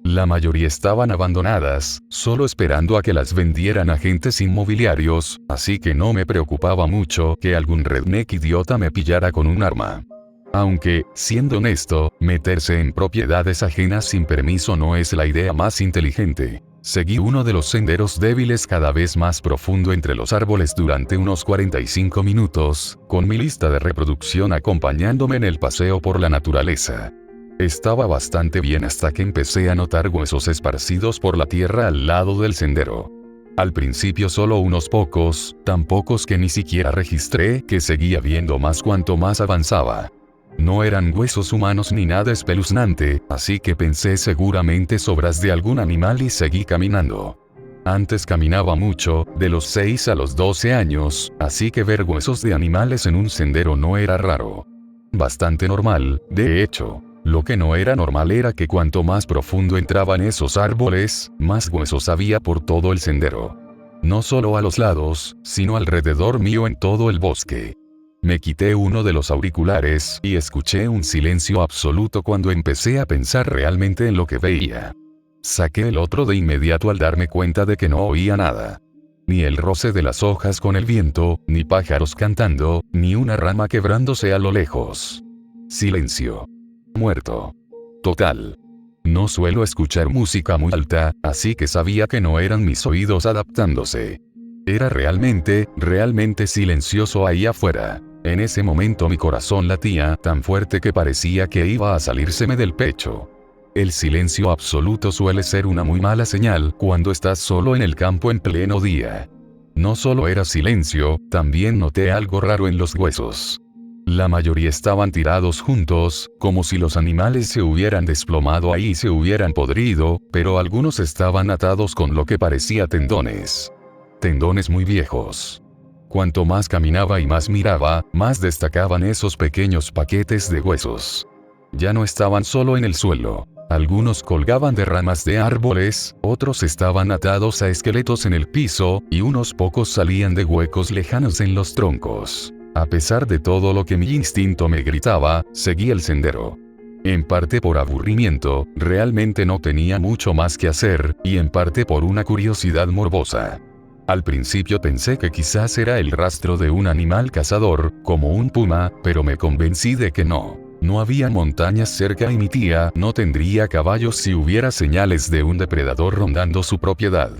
[SPEAKER 1] La mayoría estaban abandonadas, solo esperando a que las vendieran agentes inmobiliarios, así que no me preocupaba mucho que algún redneck idiota me pillara con un arma. Aunque, siendo honesto, meterse en propiedades ajenas sin permiso no es la idea más inteligente. Seguí uno de los senderos débiles cada vez más profundo entre los árboles durante unos 45 minutos, con mi lista de reproducción acompañándome en el paseo por la naturaleza. Estaba bastante bien hasta que empecé a notar huesos esparcidos por la tierra al lado del sendero. Al principio solo unos pocos, tan pocos que ni siquiera registré que seguía viendo más cuanto más avanzaba. No eran huesos humanos ni nada espeluznante, así que pensé seguramente sobras de algún animal y seguí caminando. Antes caminaba mucho, de los 6 a los 12 años, así que ver huesos de animales en un sendero no era raro. Bastante normal, de hecho. Lo que no era normal era que cuanto más profundo entraban esos árboles, más huesos había por todo el sendero. No solo a los lados, sino alrededor mío en todo el bosque. Me quité uno de los auriculares y escuché un silencio absoluto cuando empecé a pensar realmente en lo que veía. Saqué el otro de inmediato al darme cuenta de que no oía nada. Ni el roce de las hojas con el viento, ni pájaros cantando, ni una rama quebrándose a lo lejos. Silencio. Muerto. Total. No suelo escuchar música muy alta, así que sabía que no eran mis oídos adaptándose. Era realmente silencioso ahí afuera. En ese momento mi corazón latía tan fuerte que parecía que iba a salírseme del pecho. El silencio absoluto suele ser una muy mala señal cuando estás solo en el campo en pleno día. No solo era silencio, también noté algo raro en los huesos. La mayoría estaban tirados juntos, como si los animales se hubieran desplomado ahí y se hubieran podrido, pero algunos estaban atados con lo que parecía tendones. Tendones muy viejos. Cuanto más caminaba y más miraba, más destacaban esos pequeños paquetes de huesos. Ya no estaban solo en el suelo. Algunos colgaban de ramas de árboles, otros estaban atados a esqueletos en el piso, y unos pocos salían de huecos lejanos en los troncos. A pesar de todo lo que mi instinto me gritaba, seguí el sendero. En parte por aburrimiento, realmente no tenía mucho más que hacer, y en parte por una curiosidad morbosa. Al principio pensé que quizás era el rastro de un animal cazador, como un puma, pero me convencí de que no. No había montañas cerca y mi tía no tendría caballos si hubiera señales de un depredador rondando su propiedad.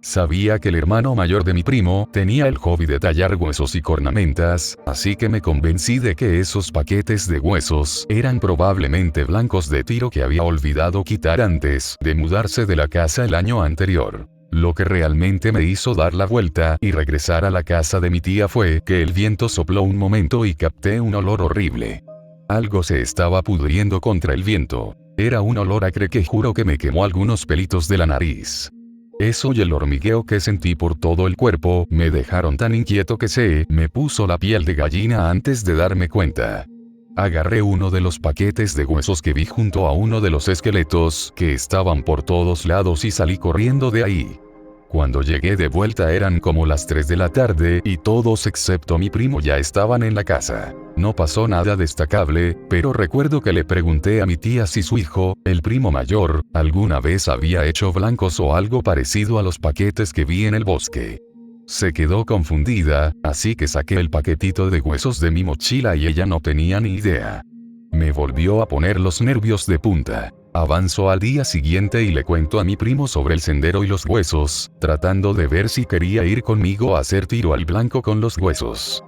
[SPEAKER 1] Sabía que el hermano mayor de mi primo tenía el hobby de tallar huesos y cornamentas, así que me convencí de que esos paquetes de huesos eran probablemente blancos de tiro que había olvidado quitar antes de mudarse de la casa el año anterior. Lo que realmente me hizo dar la vuelta y regresar a la casa de mi tía fue que el viento sopló un momento y capté un olor horrible. Algo se estaba pudriendo contra el viento. Era un olor acre que juro que me quemó algunos pelitos de la nariz. Eso y el hormigueo que sentí por todo el cuerpo me dejaron tan inquieto que se me puso la piel de gallina antes de darme cuenta. Agarré uno de los paquetes de huesos que vi junto a uno de los esqueletos que estaban por todos lados y salí corriendo de ahí. Cuando llegué de vuelta eran como las 3 de la tarde y todos excepto mi primo ya estaban en la casa. No pasó nada destacable, pero recuerdo que le pregunté a mi tía si su hijo, el primo mayor, alguna vez había hecho blancos o algo parecido a los paquetes que vi en el bosque. Se quedó confundida, así que saqué el paquetito de huesos de mi mochila y ella no tenía ni idea. Me volvió a poner los nervios de punta. Avanzo al día siguiente y le cuento a mi primo sobre el sendero y los huesos, tratando de ver si quería ir conmigo a hacer tiro al blanco con los huesos.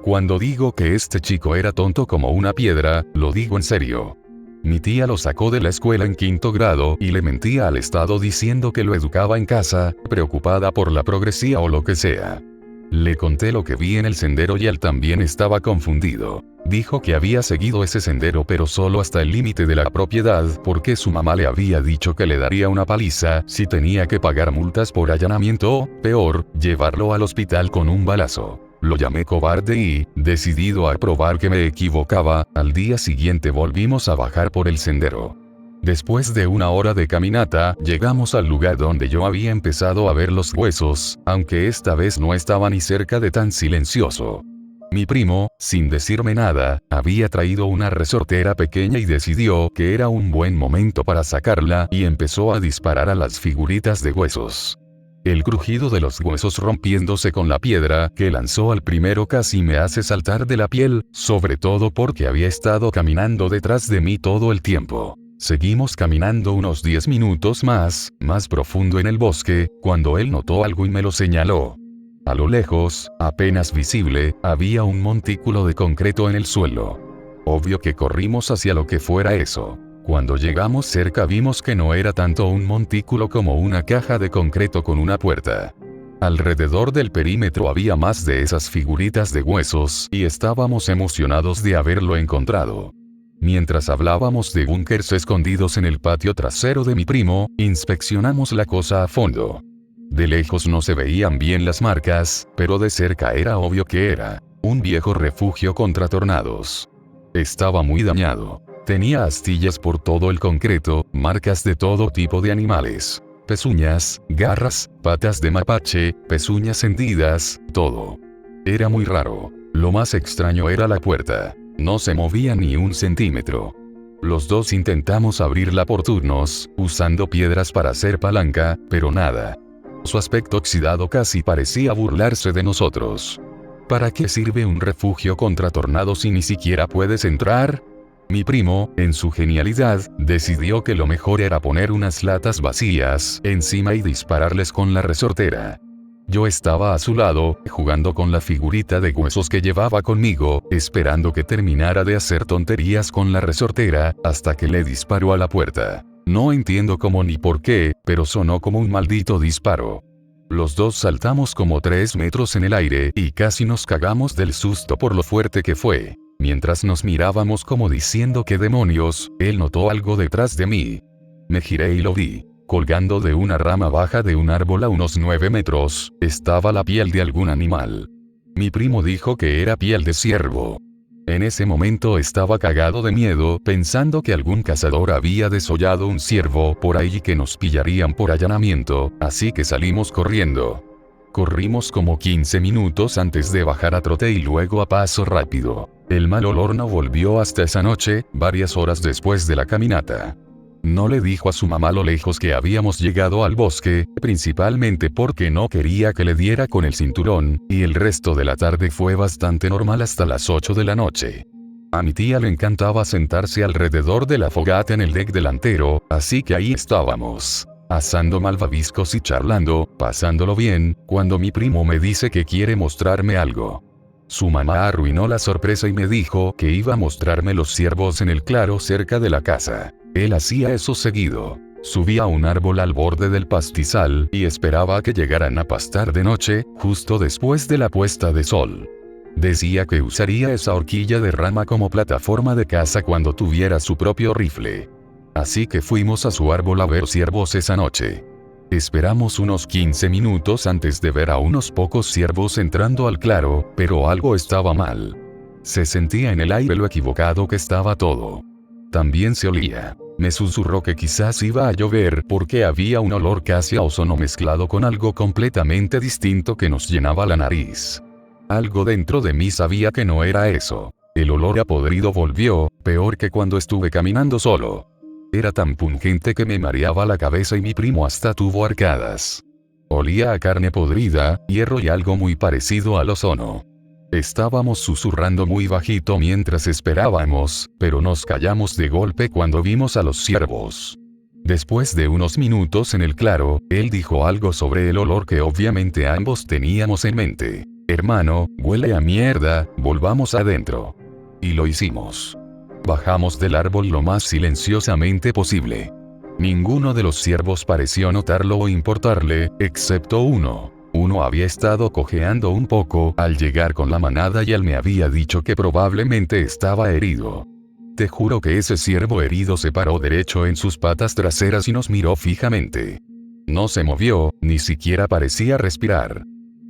[SPEAKER 1] Cuando digo que este chico era tonto como una piedra, lo digo en serio. Mi tía lo sacó de la escuela en 5º grado y le mentía al Estado diciendo que lo educaba en casa, preocupada por la progresía o lo que sea. Le conté lo que vi en el sendero y él también estaba confundido. Dijo que había seguido ese sendero pero solo hasta el límite de la propiedad porque su mamá le había dicho que le daría una paliza si tenía que pagar multas por allanamiento o, peor, llevarlo al hospital con un balazo. Lo llamé cobarde y, decidido a probar que me equivocaba, al día siguiente volvimos a bajar por el sendero. Después de una hora de caminata, llegamos al lugar donde yo había empezado a ver los huesos, aunque esta vez no estaba ni cerca de tan silencioso. Mi primo, sin decirme nada, había traído una resortera pequeña y decidió que era un buen momento para sacarla y empezó a disparar a las figuritas de huesos. El crujido de los huesos rompiéndose con la piedra que lanzó al primero casi me hace saltar de la piel, sobre todo porque había estado caminando detrás de mí todo el tiempo. Seguimos caminando unos 10 minutos más profundo en el bosque, cuando él notó algo y me lo señaló. A lo lejos, apenas visible, había un montículo de concreto en el suelo. Obvio que corrimos hacia lo que fuera eso. Cuando llegamos cerca vimos que no era tanto un montículo como una caja de concreto con una puerta. Alrededor del perímetro había más de esas figuritas de huesos y estábamos emocionados de haberlo encontrado. Mientras hablábamos de búnkers escondidos en el patio trasero de mi primo, inspeccionamos la cosa a fondo. De lejos no se veían bien las marcas, pero de cerca era obvio que era un viejo refugio contra tornados. Estaba muy dañado. Tenía astillas por todo el concreto, marcas de todo tipo de animales. Pezuñas, garras, patas de mapache, pezuñas hendidas, todo. Era muy raro. Lo más extraño era la puerta. No se movía ni un centímetro. Los dos intentamos abrirla por turnos, usando piedras para hacer palanca, pero nada. Su aspecto oxidado casi parecía burlarse de nosotros. ¿Para qué sirve un refugio contra tornados si ni siquiera puedes entrar? Mi primo, en su genialidad, decidió que lo mejor era poner unas latas vacías encima y dispararles con la resortera. Yo estaba a su lado, jugando con la figurita de huesos que llevaba conmigo, esperando que terminara de hacer tonterías con la resortera, hasta que le disparó a la puerta. No entiendo cómo ni por qué, pero sonó como un maldito disparo. Los dos saltamos como 3 metros en el aire y casi nos cagamos del susto por lo fuerte que fue. Mientras nos mirábamos como diciendo qué demonios, él notó algo detrás de mí. Me giré y lo vi. Colgando de una rama baja de un árbol a unos 9 metros, estaba la piel de algún animal. Mi primo dijo que era piel de ciervo. En ese momento estaba cagado de miedo, pensando que algún cazador había desollado un ciervo por ahí y que nos pillarían por allanamiento, así que salimos corriendo. Corrimos como 15 minutos antes de bajar a trote y luego a paso rápido. El mal olor no volvió hasta esa noche, varias horas después de la caminata. No le dijo a su mamá lo lejos que habíamos llegado al bosque, principalmente porque no quería que le diera con el cinturón, y el resto de la tarde fue bastante normal hasta las 8 de la noche. A mi tía le encantaba sentarse alrededor de la fogata en el deck delantero, así que ahí estábamos, asando malvaviscos y charlando, pasándolo bien, cuando mi primo me dice que quiere mostrarme algo. Su mamá arruinó la sorpresa y me dijo que iba a mostrarme los ciervos en el claro cerca de la casa. Él hacía eso seguido. Subía a un árbol al borde del pastizal y esperaba a que llegaran a pastar de noche, justo después de la puesta de sol. Decía que usaría esa horquilla de rama como plataforma de caza cuando tuviera su propio rifle. Así que fuimos a su árbol a ver ciervos esa noche. Esperamos unos 15 minutos antes de ver a unos pocos ciervos entrando al claro, pero algo estaba mal. Se sentía en el aire lo equivocado que estaba todo. También se olía. Me susurró que quizás iba a llover porque había un olor casi a ozono mezclado con algo completamente distinto que nos llenaba la nariz. Algo dentro de mí sabía que no era eso. El olor a podrido volvió, peor que cuando estuve caminando solo. Era tan pungente que me mareaba la cabeza y mi primo hasta tuvo arcadas. Olía a carne podrida, hierro y algo muy parecido al ozono. Estábamos susurrando muy bajito mientras esperábamos, pero nos callamos de golpe cuando vimos a los ciervos. Después de unos minutos en el claro, él dijo algo sobre el olor que obviamente ambos teníamos en mente. Hermano, huele a mierda, volvamos adentro. Y lo hicimos. Bajamos del árbol lo más silenciosamente posible. Ninguno de los ciervos pareció notarlo o importarle, excepto uno. Uno había estado cojeando un poco al llegar con la manada y él me había dicho que probablemente estaba herido. Te juro que ese ciervo herido se paró derecho en sus patas traseras y nos miró fijamente. No se movió, ni siquiera parecía respirar.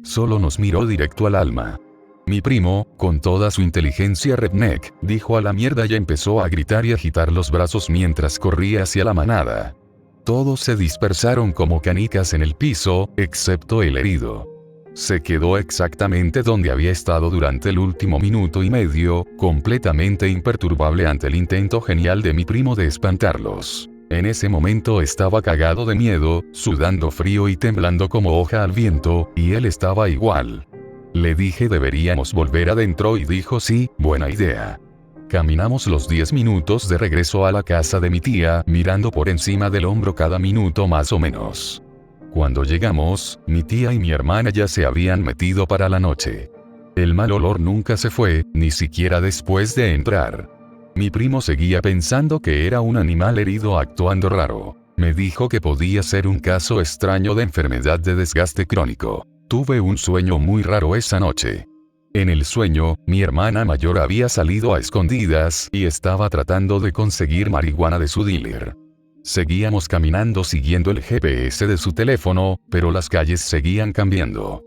[SPEAKER 1] Solo nos miró directo al alma. Mi primo, con toda su inteligencia redneck, dijo a la mierda y empezó a gritar y agitar los brazos mientras corría hacia la manada. Todos se dispersaron como canicas en el piso, excepto el herido. Se quedó exactamente donde había estado durante el último minuto y medio, completamente imperturbable ante el intento genial de mi primo de espantarlos. En ese momento estaba cagado de miedo, sudando frío y temblando como hoja al viento, y él estaba igual. Le dije deberíamos volver adentro y dijo sí, buena idea. Caminamos los 10 minutos de regreso a la casa de mi tía, mirando por encima del hombro cada minuto más o menos. Cuando llegamos, mi tía y mi hermana ya se habían metido para la noche. El mal olor nunca se fue, ni siquiera después de entrar. Mi primo seguía pensando que era un animal herido actuando raro. Me dijo que podía ser un caso extraño de enfermedad de desgaste crónico. Tuve un sueño muy raro esa noche. En el sueño, mi hermana mayor había salido a escondidas y estaba tratando de conseguir marihuana de su dealer. Seguíamos caminando siguiendo el GPS de su teléfono, pero las calles seguían cambiando.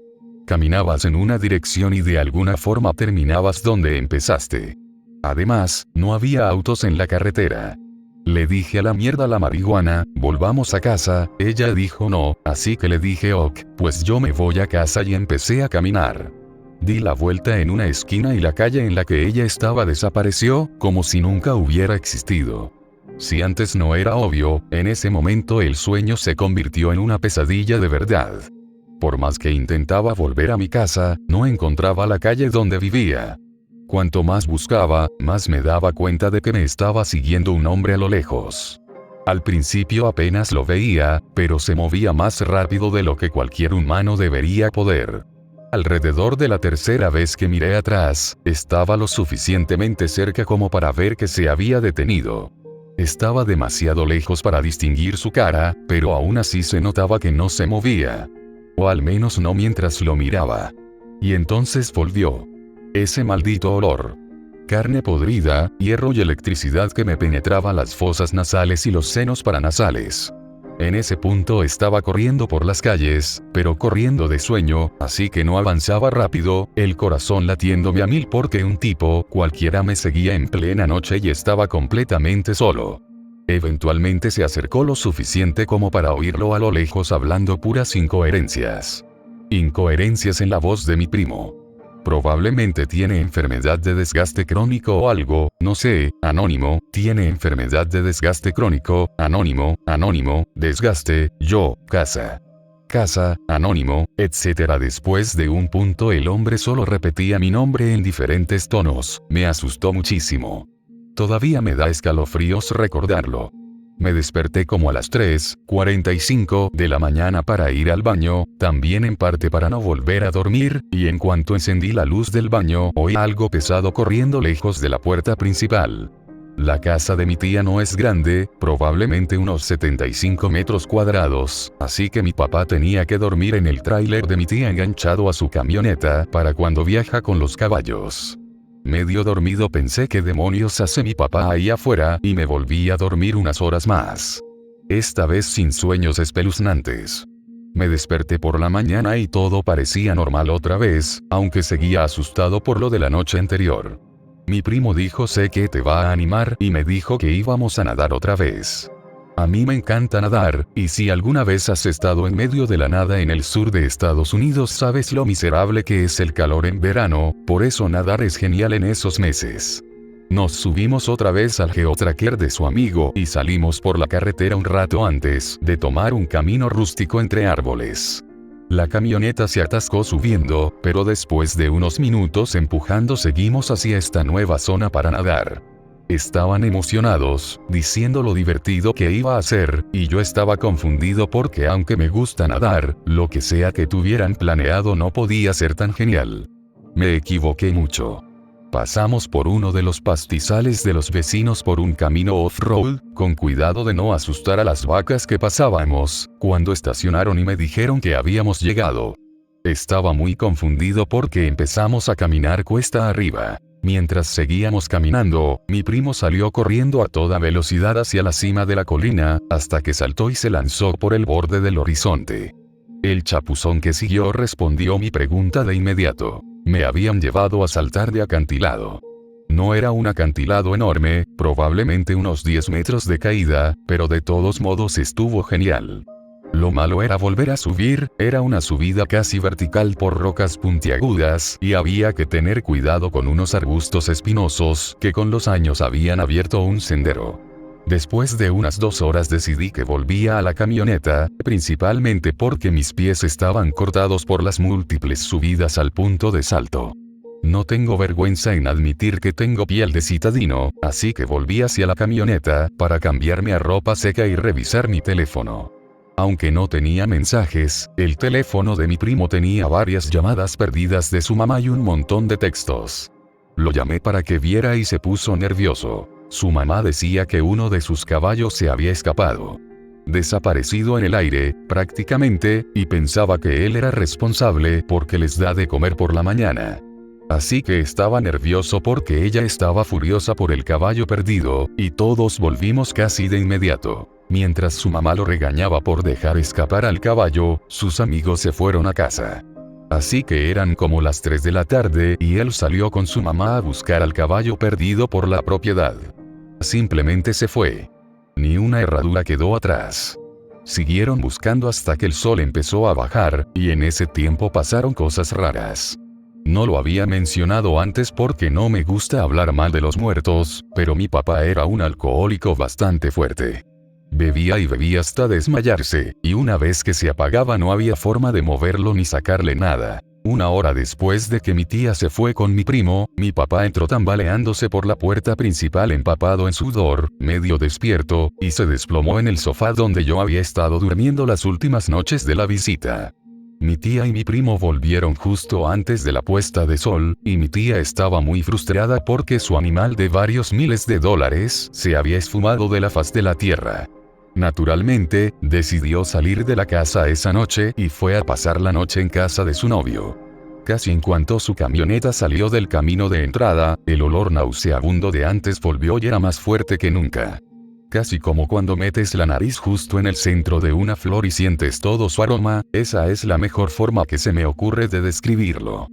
[SPEAKER 1] Caminabas en una dirección y de alguna forma terminabas donde empezaste. Además, no había autos en la carretera. Le dije a la mierda la marihuana, volvamos a casa, ella dijo no, así que le dije ok, pues yo me voy a casa y empecé a caminar. Di la vuelta en una esquina y la calle en la que ella estaba desapareció, como si nunca hubiera existido. Si antes no era obvio, en ese momento el sueño se convirtió en una pesadilla de verdad. Por más que intentaba volver a mi casa, no encontraba la calle donde vivía. Cuanto más buscaba, más me daba cuenta de que me estaba siguiendo un hombre a lo lejos. Al principio apenas lo veía, pero se movía más rápido de lo que cualquier humano debería poder. Alrededor de la tercera vez que miré atrás, estaba lo suficientemente cerca como para ver que se había detenido. Estaba demasiado lejos para distinguir su cara, pero aún así se notaba que no se movía. O al menos no mientras lo miraba. Y entonces volvió. Ese maldito olor. Carne podrida, hierro y electricidad que me penetraba las fosas nasales y los senos paranasales. En ese punto estaba corriendo por las calles, pero corriendo de sueño, así que no avanzaba rápido, el corazón latiéndome a 1000 porque un tipo cualquiera me seguía en plena noche y estaba completamente solo. Eventualmente se acercó lo suficiente como para oírlo a lo lejos hablando puras incoherencias. Incoherencias en la voz de mi primo. Probablemente tiene enfermedad de desgaste crónico o algo, no sé, anónimo, tiene enfermedad de desgaste crónico, anónimo, desgaste, yo, casa, anónimo, etc. Después de un punto el hombre solo repetía mi nombre en diferentes tonos, me asustó muchísimo. Todavía me da escalofríos recordarlo. Me desperté como a las 3:45 de la mañana para ir al baño, también en parte para no volver a dormir, y en cuanto encendí la luz del baño oí algo pesado corriendo lejos de la puerta principal. La casa de mi tía no es grande, probablemente unos 75 metros cuadrados, así que mi papá tenía que dormir en el tráiler de mi tía enganchado a su camioneta para cuando viaja con los caballos. Medio dormido pensé qué demonios hace mi papá ahí afuera y me volví a dormir unas horas más. Esta vez sin sueños espeluznantes. Me desperté por la mañana y todo parecía normal otra vez, aunque seguía asustado por lo de la noche anterior. Mi primo dijo sé que te va a animar y me dijo que íbamos a nadar otra vez. A mí me encanta nadar, y si alguna vez has estado en medio de la nada en el sur de Estados Unidos sabes lo miserable que es el calor en verano, por eso nadar es genial en esos meses. Nos subimos otra vez al geotracker de su amigo y salimos por la carretera un rato antes de tomar un camino rústico entre árboles. La camioneta se atascó subiendo, pero después de unos minutos empujando seguimos hacia esta nueva zona para nadar. Estaban emocionados, diciendo lo divertido que iba a ser, y yo estaba confundido porque aunque me gusta nadar, lo que sea que tuvieran planeado no podía ser tan genial. Me equivoqué mucho. Pasamos por uno de los pastizales de los vecinos por un camino off-road, con cuidado de no asustar a las vacas que pasábamos, cuando estacionaron y me dijeron que habíamos llegado. Estaba muy confundido porque empezamos a caminar cuesta arriba. Mientras seguíamos caminando, mi primo salió corriendo a toda velocidad hacia la cima de la colina, hasta que saltó y se lanzó por el borde del horizonte. El chapuzón que siguió respondió mi pregunta de inmediato. Me habían llevado a saltar de acantilado. No era un acantilado enorme, probablemente unos 10 metros de caída, pero de todos modos estuvo genial. Lo malo era volver a subir, era una subida casi vertical por rocas puntiagudas, y había que tener cuidado con unos arbustos espinosos que con los años habían abierto un sendero. Después de unas 2 horas decidí que volvía a la camioneta, principalmente porque mis pies estaban cortados por las múltiples subidas al punto de salto. No tengo vergüenza en admitir que tengo piel de citadino, así que volví hacia la camioneta para cambiarme a ropa seca y revisar mi teléfono. Aunque no tenía mensajes, el teléfono de mi primo tenía varias llamadas perdidas de su mamá y un montón de textos. Lo llamé para que viera y se puso nervioso. Su mamá decía que uno de sus caballos se había escapado. Desaparecido en el aire, prácticamente, y pensaba que él era responsable porque les da de comer por la mañana. Así que estaba nervioso porque ella estaba furiosa por el caballo perdido, y todos volvimos casi de inmediato. Mientras su mamá lo regañaba por dejar escapar al caballo, sus amigos se fueron a casa. Así que eran como las 3 de la tarde y él salió con su mamá a buscar al caballo perdido por la propiedad. Simplemente se fue. Ni una herradura quedó atrás. Siguieron buscando hasta que el sol empezó a bajar, y en ese tiempo pasaron cosas raras. No lo había mencionado antes porque no me gusta hablar mal de los muertos, pero mi papá era un alcohólico bastante fuerte. Bebía y bebía hasta desmayarse, y una vez que se apagaba no había forma de moverlo ni sacarle nada. 1 hora después de que mi tía se fue con mi primo, mi papá entró tambaleándose por la puerta principal empapado en sudor, medio despierto, y se desplomó en el sofá donde yo había estado durmiendo las últimas noches de la visita. Mi tía y mi primo volvieron justo antes de la puesta de sol, y mi tía estaba muy frustrada porque su animal de varios miles de dólares se había esfumado de la faz de la tierra. Naturalmente, decidió salir de la casa esa noche y fue a pasar la noche en casa de su novio. Casi en cuanto su camioneta salió del camino de entrada, el olor nauseabundo de antes volvió y era más fuerte que nunca. Casi como cuando metes la nariz justo en el centro de una flor y sientes todo su aroma, esa es la mejor forma que se me ocurre de describirlo.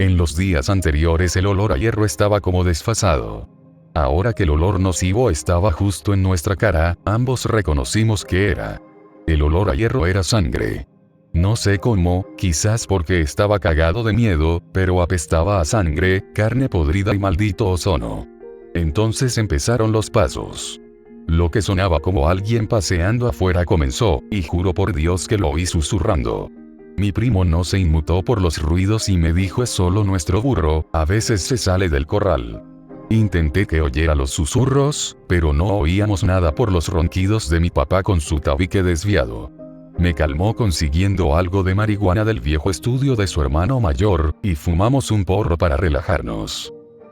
[SPEAKER 1] En los días anteriores el olor a hierro estaba como desfasado. Ahora que el olor nocivo estaba justo en nuestra cara, ambos reconocimos que era. El olor a hierro era sangre. No sé cómo, quizás porque estaba cagado de miedo, pero apestaba a sangre, carne podrida y maldito ozono. Entonces empezaron los pasos. Lo que sonaba como alguien paseando afuera comenzó, y juro por Dios que lo oí susurrando. Mi primo no se inmutó por los ruidos y me dijo: es solo nuestro burro, a veces se sale del corral. Intenté que oyera los susurros, pero no oíamos nada por los ronquidos de mi papá con su tabique desviado. Me calmó consiguiendo algo de marihuana del viejo estudio de su hermano mayor, y fumamos un porro para relajarnos.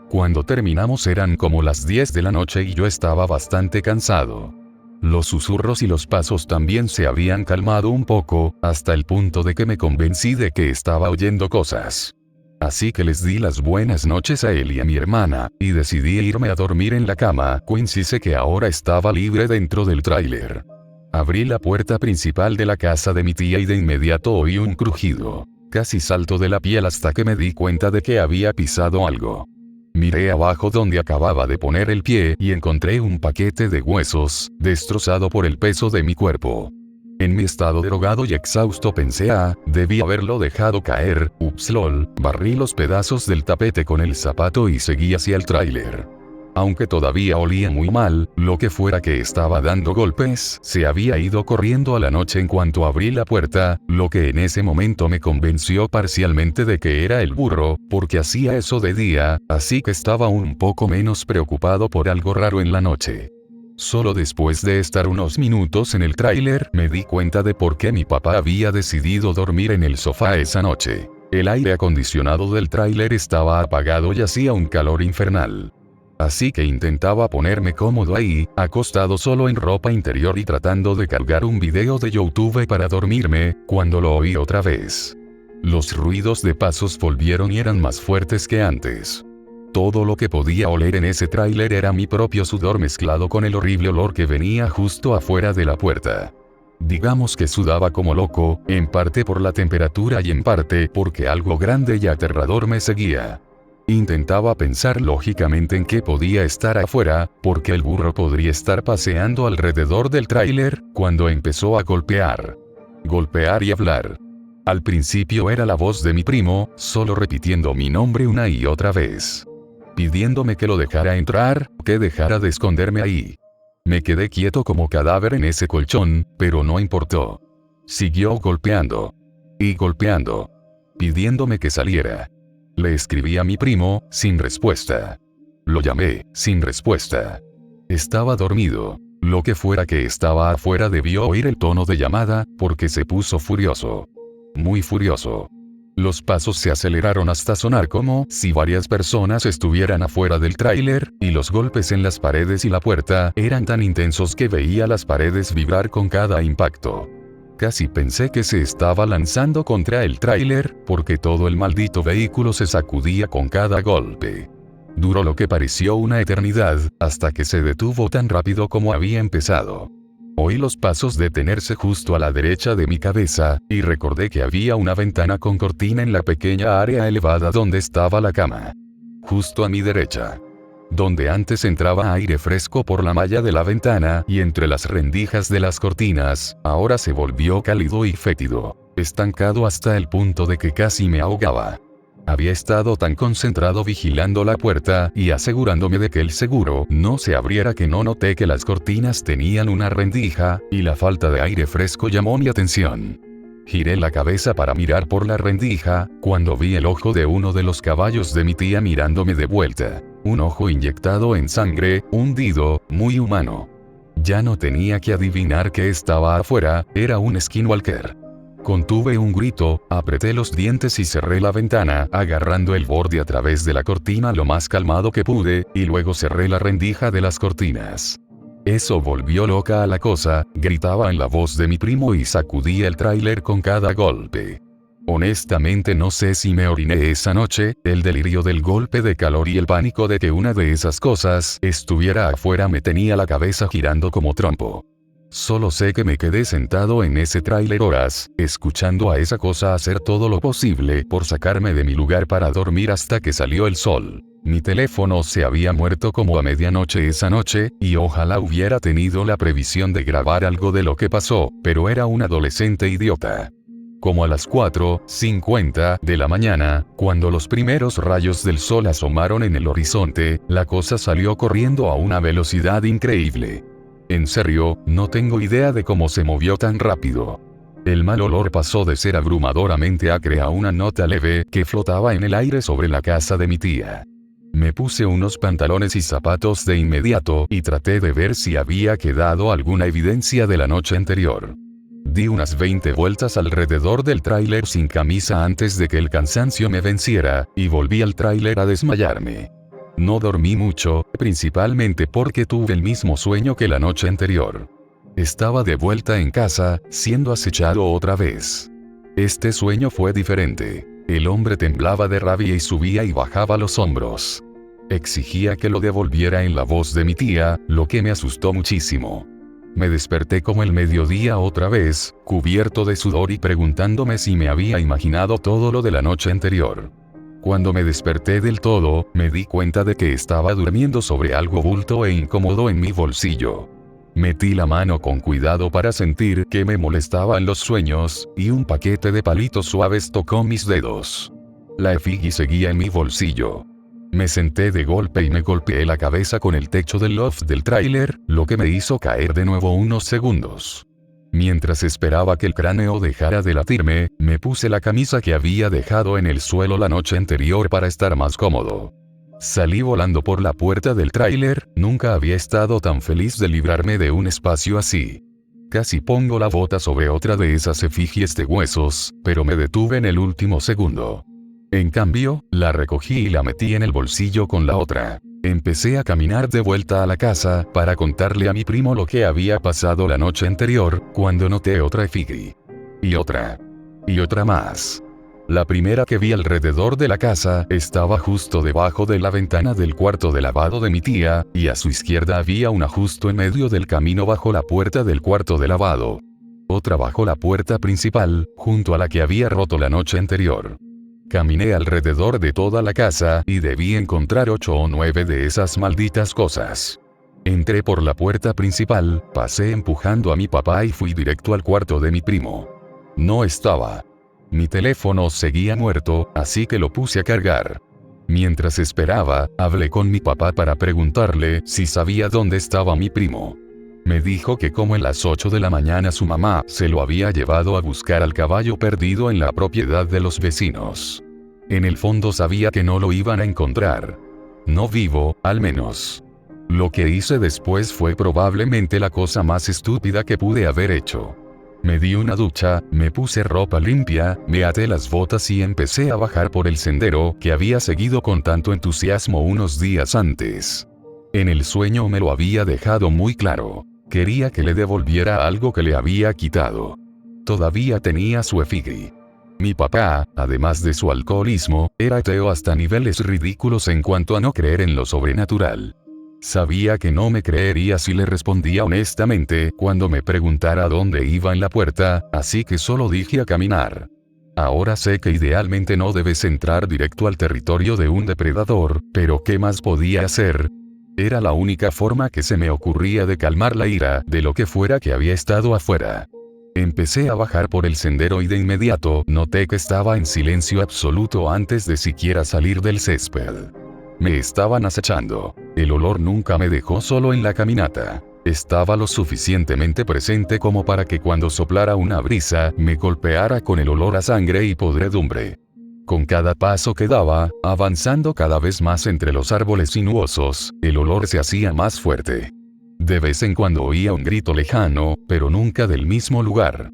[SPEAKER 1] Cuando terminamos eran como las 10 de la noche y yo estaba bastante cansado. Los susurros y los pasos también se habían calmado un poco, hasta el punto de que me convencí de que estaba oyendo cosas. Así que les di las buenas noches a él y a mi hermana, y decidí irme a dormir en la cama. Coincide que ahora estaba libre dentro del tráiler. Abrí la puerta principal de la casa de mi tía y de inmediato oí un crujido. Casi salto de la piel hasta que me di cuenta de que había pisado algo. Miré abajo donde acababa de poner el pie y encontré un paquete de huesos, destrozado por el peso de mi cuerpo. En mi estado drogado y exhausto pensé: debí haberlo dejado caer, ups lol, barrí los pedazos del tapete con el zapato y seguí hacia el tráiler. Aunque todavía olía muy mal, lo que fuera que estaba dando golpes, se había ido corriendo a la noche en cuanto abrí la puerta, lo que en ese momento me convenció parcialmente de que era el burro, porque hacía eso de día, así que estaba un poco menos preocupado por algo raro en la noche. Solo después de estar unos minutos en el tráiler me di cuenta de por qué mi papá había decidido dormir en el sofá esa noche. El aire acondicionado del tráiler estaba apagado y hacía un calor infernal. Así que intentaba ponerme cómodo ahí, acostado solo en ropa interior y tratando de cargar un video de YouTube para dormirme, cuando lo oí otra vez. Los ruidos de pasos volvieron y eran más fuertes que antes. Todo lo que podía oler en ese tráiler era mi propio sudor mezclado con el horrible olor que venía justo afuera de la puerta. Digamos que sudaba como loco, en parte por la temperatura y en parte porque algo grande y aterrador me seguía. Intentaba pensar lógicamente en qué podía estar afuera, porque el burro podría estar paseando alrededor del tráiler, cuando empezó a golpear. Golpear y hablar. Al principio era la voz de mi primo, solo repitiendo mi nombre una y otra vez. Pidiéndome que lo dejara entrar, que dejara de esconderme ahí. Me quedé quieto como cadáver en ese colchón, pero no importó. Siguió golpeando. Y golpeando. Pidiéndome que saliera. Le escribí a mi primo, sin respuesta. Lo llamé, sin respuesta. Estaba dormido. Lo que fuera que estaba afuera debió oír el tono de llamada, porque se puso furioso. Muy furioso. Los pasos se aceleraron hasta sonar como si varias personas estuvieran afuera del tráiler, y los golpes en las paredes y la puerta eran tan intensos que veía las paredes vibrar con cada impacto. Casi pensé que se estaba lanzando contra el tráiler, porque todo el maldito vehículo se sacudía con cada golpe. Duró lo que pareció una eternidad, hasta que se detuvo tan rápido como había empezado. Oí los pasos detenerse justo a la derecha de mi cabeza, y recordé que había una ventana con cortina en la pequeña área elevada donde estaba la cama. Justo a mi derecha. Donde antes entraba aire fresco por la malla de la ventana y entre las rendijas de las cortinas, ahora se volvió cálido y fétido, estancado hasta el punto de que casi me ahogaba. Había estado tan concentrado vigilando la puerta y asegurándome de que el seguro no se abriera que no noté que las cortinas tenían una rendija, y la falta de aire fresco llamó mi atención. Giré la cabeza para mirar por la rendija, cuando vi el ojo de uno de los caballos de mi tía mirándome de vuelta. Un ojo inyectado en sangre, hundido, muy humano. Ya no tenía que adivinar qué estaba afuera, era un skinwalker. Contuve un grito, apreté los dientes y cerré la ventana, agarrando el borde a través de la cortina lo más calmado que pude, y luego cerré la rendija de las cortinas. Eso volvió loca a la cosa, gritaba en la voz de mi primo y sacudía el tráiler con cada golpe. Honestamente no sé si me oriné esa noche, el delirio del golpe de calor y el pánico de que una de esas cosas estuviera afuera me tenía la cabeza girando como trompo. Solo sé que me quedé sentado en ese tráiler horas, escuchando a esa cosa hacer todo lo posible por sacarme de mi lugar para dormir hasta que salió el sol. Mi teléfono se había muerto como a medianoche esa noche, y ojalá hubiera tenido la previsión de grabar algo de lo que pasó, pero era un adolescente idiota. Como a las 4:50 de la mañana, cuando los primeros rayos del sol asomaron en el horizonte, la cosa salió corriendo a una velocidad increíble. En serio, no tengo idea de cómo se movió tan rápido. El mal olor pasó de ser abrumadoramente acre a una nota leve que flotaba en el aire sobre la casa de mi tía. Me puse unos pantalones y zapatos de inmediato y traté de ver si había quedado alguna evidencia de la noche anterior. Di unas 20 vueltas alrededor del tráiler sin camisa antes de que el cansancio me venciera, y volví al tráiler a desmayarme. No dormí mucho, principalmente porque tuve el mismo sueño que la noche anterior. Estaba de vuelta en casa, siendo acechado otra vez. Este sueño fue diferente. El hombre temblaba de rabia y subía y bajaba los hombros. Exigía que lo devolviera en la voz de mi tía, lo que me asustó muchísimo. Me desperté como el mediodía otra vez, cubierto de sudor y preguntándome si me había imaginado todo lo de la noche anterior. Cuando me desperté del todo, me di cuenta de que estaba durmiendo sobre algo bulto e incómodo en mi bolsillo. Metí la mano con cuidado para sentir que me molestaban los sueños, y un paquete de palitos suaves tocó mis dedos. La efigie seguía en mi bolsillo. Me senté de golpe y me golpeé la cabeza con el techo del loft del tráiler, lo que me hizo caer de nuevo unos segundos. Mientras esperaba que el cráneo dejara de latirme, me puse la camisa que había dejado en el suelo la noche anterior para estar más cómodo. Salí volando por la puerta del tráiler, nunca había estado tan feliz de librarme de un espacio así. Casi pongo la bota sobre otra de esas efigies de huesos, pero me detuve en el último segundo. En cambio, la recogí y la metí en el bolsillo con la otra. Empecé a caminar de vuelta a la casa, para contarle a mi primo lo que había pasado la noche anterior, cuando noté otra efigie. Y otra. Y otra más. La primera que vi alrededor de la casa, estaba justo debajo de la ventana del cuarto de lavado de mi tía, y a su izquierda había una justo en medio del camino bajo la puerta del cuarto de lavado. Otra bajo la puerta principal, junto a la que había roto la noche anterior. Caminé alrededor de toda la casa, y debí encontrar 8 o 9 de esas malditas cosas. Entré por la puerta principal, pasé empujando a mi papá y fui directo al cuarto de mi primo. No estaba. Mi teléfono seguía muerto, así que lo puse a cargar. Mientras esperaba, hablé con mi papá para preguntarle si sabía dónde estaba mi primo. Me dijo que como en las 8 de la mañana su mamá se lo había llevado a buscar al caballo perdido en la propiedad de los vecinos. En el fondo sabía que no lo iban a encontrar. No vivo, al menos. Lo que hice después fue probablemente la cosa más estúpida que pude haber hecho. Me di una ducha, me puse ropa limpia, me até las botas y empecé a bajar por el sendero que había seguido con tanto entusiasmo unos días antes. En el sueño me lo había dejado muy claro. Quería que le devolviera algo que le había quitado. Todavía tenía su efigie. Mi papá, además de su alcoholismo, era ateo hasta niveles ridículos en cuanto a no creer en lo sobrenatural. Sabía que no me creería si le respondía honestamente cuando me preguntara dónde iba en la puerta, así que solo dije a caminar. Ahora sé que idealmente no debes entrar directo al territorio de un depredador, pero ¿qué más podía hacer? Era la única forma que se me ocurría de calmar la ira de lo que fuera que había estado afuera. Empecé a bajar por el sendero y de inmediato noté que estaba en silencio absoluto antes de siquiera salir del césped. Me estaban acechando. El olor nunca me dejó solo en la caminata. Estaba lo suficientemente presente como para que cuando soplara una brisa me golpeara con el olor a sangre y podredumbre. Con cada paso que daba, avanzando cada vez más entre los árboles sinuosos, el olor se hacía más fuerte. De vez en cuando oía un grito lejano, pero nunca del mismo lugar.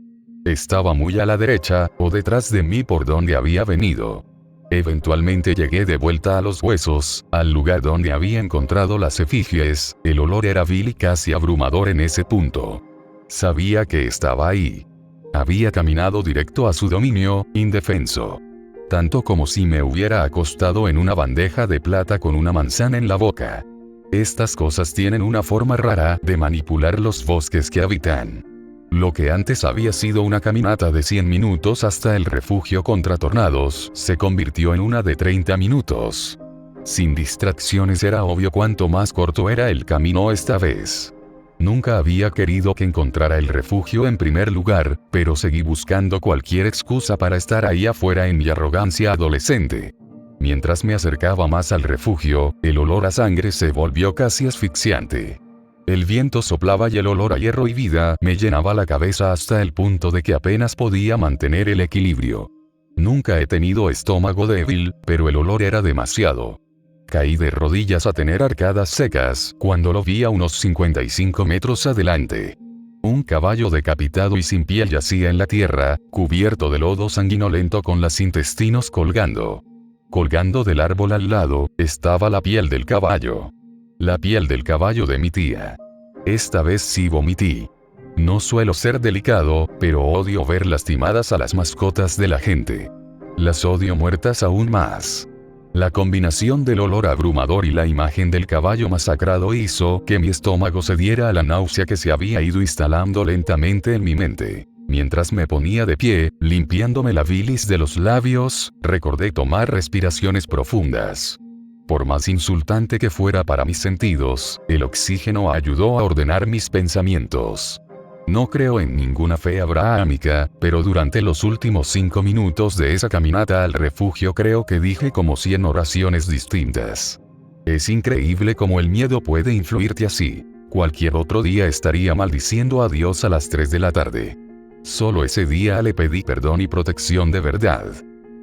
[SPEAKER 1] Estaba muy a la derecha, o detrás de mí por donde había venido. Eventualmente llegué de vuelta a los huesos, al lugar donde había encontrado las efigies. El olor era vil y casi abrumador en ese punto. Sabía que estaba ahí. Había caminado directo a su dominio, indefenso. Tanto como si me hubiera acostado en una bandeja de plata con una manzana en la boca. Estas cosas tienen una forma rara de manipular los bosques que habitan. Lo que antes había sido una caminata de 100 minutos hasta el refugio contra tornados, se convirtió en una de 30 minutos. Sin distracciones era obvio cuánto más corto era el camino esta vez. Nunca había querido que encontrara el refugio en primer lugar, pero seguí buscando cualquier excusa para estar ahí afuera en mi arrogancia adolescente. Mientras me acercaba más al refugio, el olor a sangre se volvió casi asfixiante. El viento soplaba y el olor a hierro y vida me llenaba la cabeza hasta el punto de que apenas podía mantener el equilibrio. Nunca he tenido estómago débil, pero el olor era demasiado. Caí de rodillas a tener arcadas secas, cuando lo vi a unos 55 metros adelante. Un caballo decapitado y sin piel yacía en la tierra, cubierto de lodo sanguinolento con los intestinos colgando. Colgando del árbol al lado, estaba la piel del caballo. La piel del caballo de mi tía. Esta vez sí vomité. No suelo ser delicado, pero odio ver lastimadas a las mascotas de la gente. Las odio muertas aún más. La combinación del olor abrumador y la imagen del caballo masacrado hizo que mi estómago cediera a la náusea que se había ido instalando lentamente en mi mente. Mientras me ponía de pie, limpiándome la bilis de los labios, recordé tomar respiraciones profundas. Por más insultante que fuera para mis sentidos, el oxígeno ayudó a ordenar mis pensamientos. No creo en ninguna fe abrahámica, pero durante los últimos 5 minutos de esa caminata al refugio creo que dije como 100 oraciones distintas. Es increíble cómo el miedo puede influirte así. Cualquier otro día estaría maldiciendo a Dios a las 3 de la tarde. Solo ese día le pedí perdón y protección de verdad.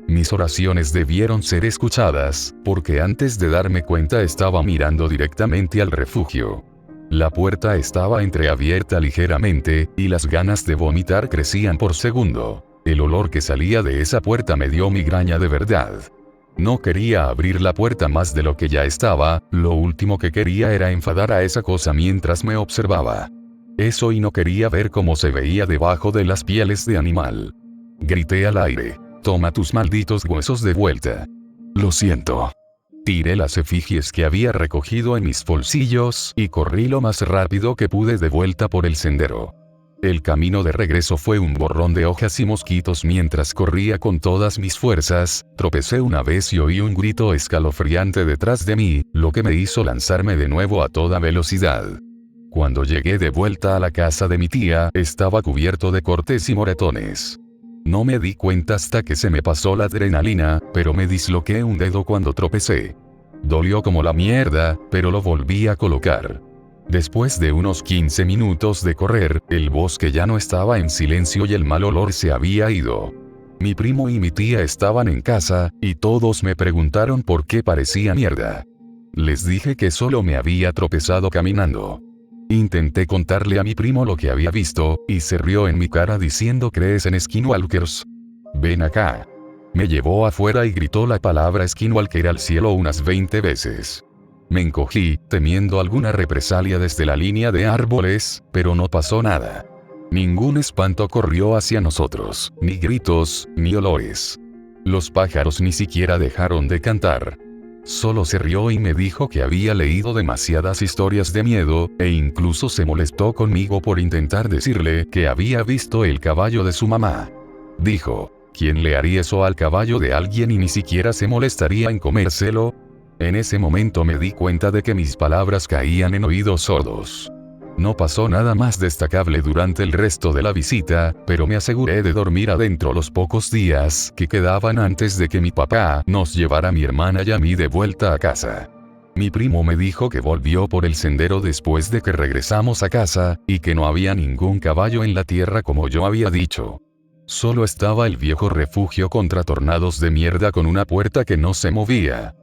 [SPEAKER 1] Mis oraciones debieron ser escuchadas, porque antes de darme cuenta estaba mirando directamente al refugio. La puerta estaba entreabierta ligeramente, y las ganas de vomitar crecían por segundo. El olor que salía de esa puerta me dio migraña de verdad. No quería abrir la puerta más de lo que ya estaba, lo último que quería era enfadar a esa cosa mientras me observaba. Eso y no quería ver cómo se veía debajo de las pieles de animal. Grité al aire. Toma tus malditos huesos de vuelta. Lo siento. Tiré las efigies que había recogido en mis bolsillos y corrí lo más rápido que pude de vuelta por el sendero. El camino de regreso fue un borrón de hojas y mosquitos mientras corría con todas mis fuerzas. Tropecé una vez y oí un grito escalofriante detrás de mí, lo que me hizo lanzarme de nuevo a toda velocidad. Cuando llegué de vuelta a la casa de mi tía, estaba cubierto de cortes y moretones. No me di cuenta hasta que se me pasó la adrenalina, pero me disloqué un dedo cuando tropecé. Dolió como la mierda, pero lo volví a colocar. Después de unos 15 minutos de correr, el bosque ya no estaba en silencio y el mal olor se había ido. Mi primo y mi tía estaban en casa, y todos me preguntaron por qué parecía mierda. Les dije que solo me había tropezado caminando. Intenté contarle a mi primo lo que había visto, y se rió en mi cara diciendo ¿crees en skinwalkers? Ven acá. Me llevó afuera y gritó la palabra skinwalker al cielo unas 20 veces. Me encogí, temiendo alguna represalia desde la línea de árboles, pero no pasó nada. Ningún espanto corrió hacia nosotros, ni gritos, ni olores. Los pájaros ni siquiera dejaron de cantar. Solo se rió y me dijo que había leído demasiadas historias de miedo, e incluso se molestó conmigo por intentar decirle que había visto el caballo de su mamá. Dijo, ¿quién le haría eso al caballo de alguien y ni siquiera se molestaría en comérselo? En ese momento me di cuenta de que mis palabras caían en oídos sordos. No pasó nada más destacable durante el resto de la visita, pero me aseguré de dormir adentro los pocos días que quedaban antes de que mi papá nos llevara a mi hermana y a mí de vuelta a casa. Mi primo me dijo que volvió por el sendero después de que regresamos a casa, y que no había ningún caballo en la tierra como yo había dicho. Solo estaba el viejo refugio contra tornados de mierda con una puerta que no se movía.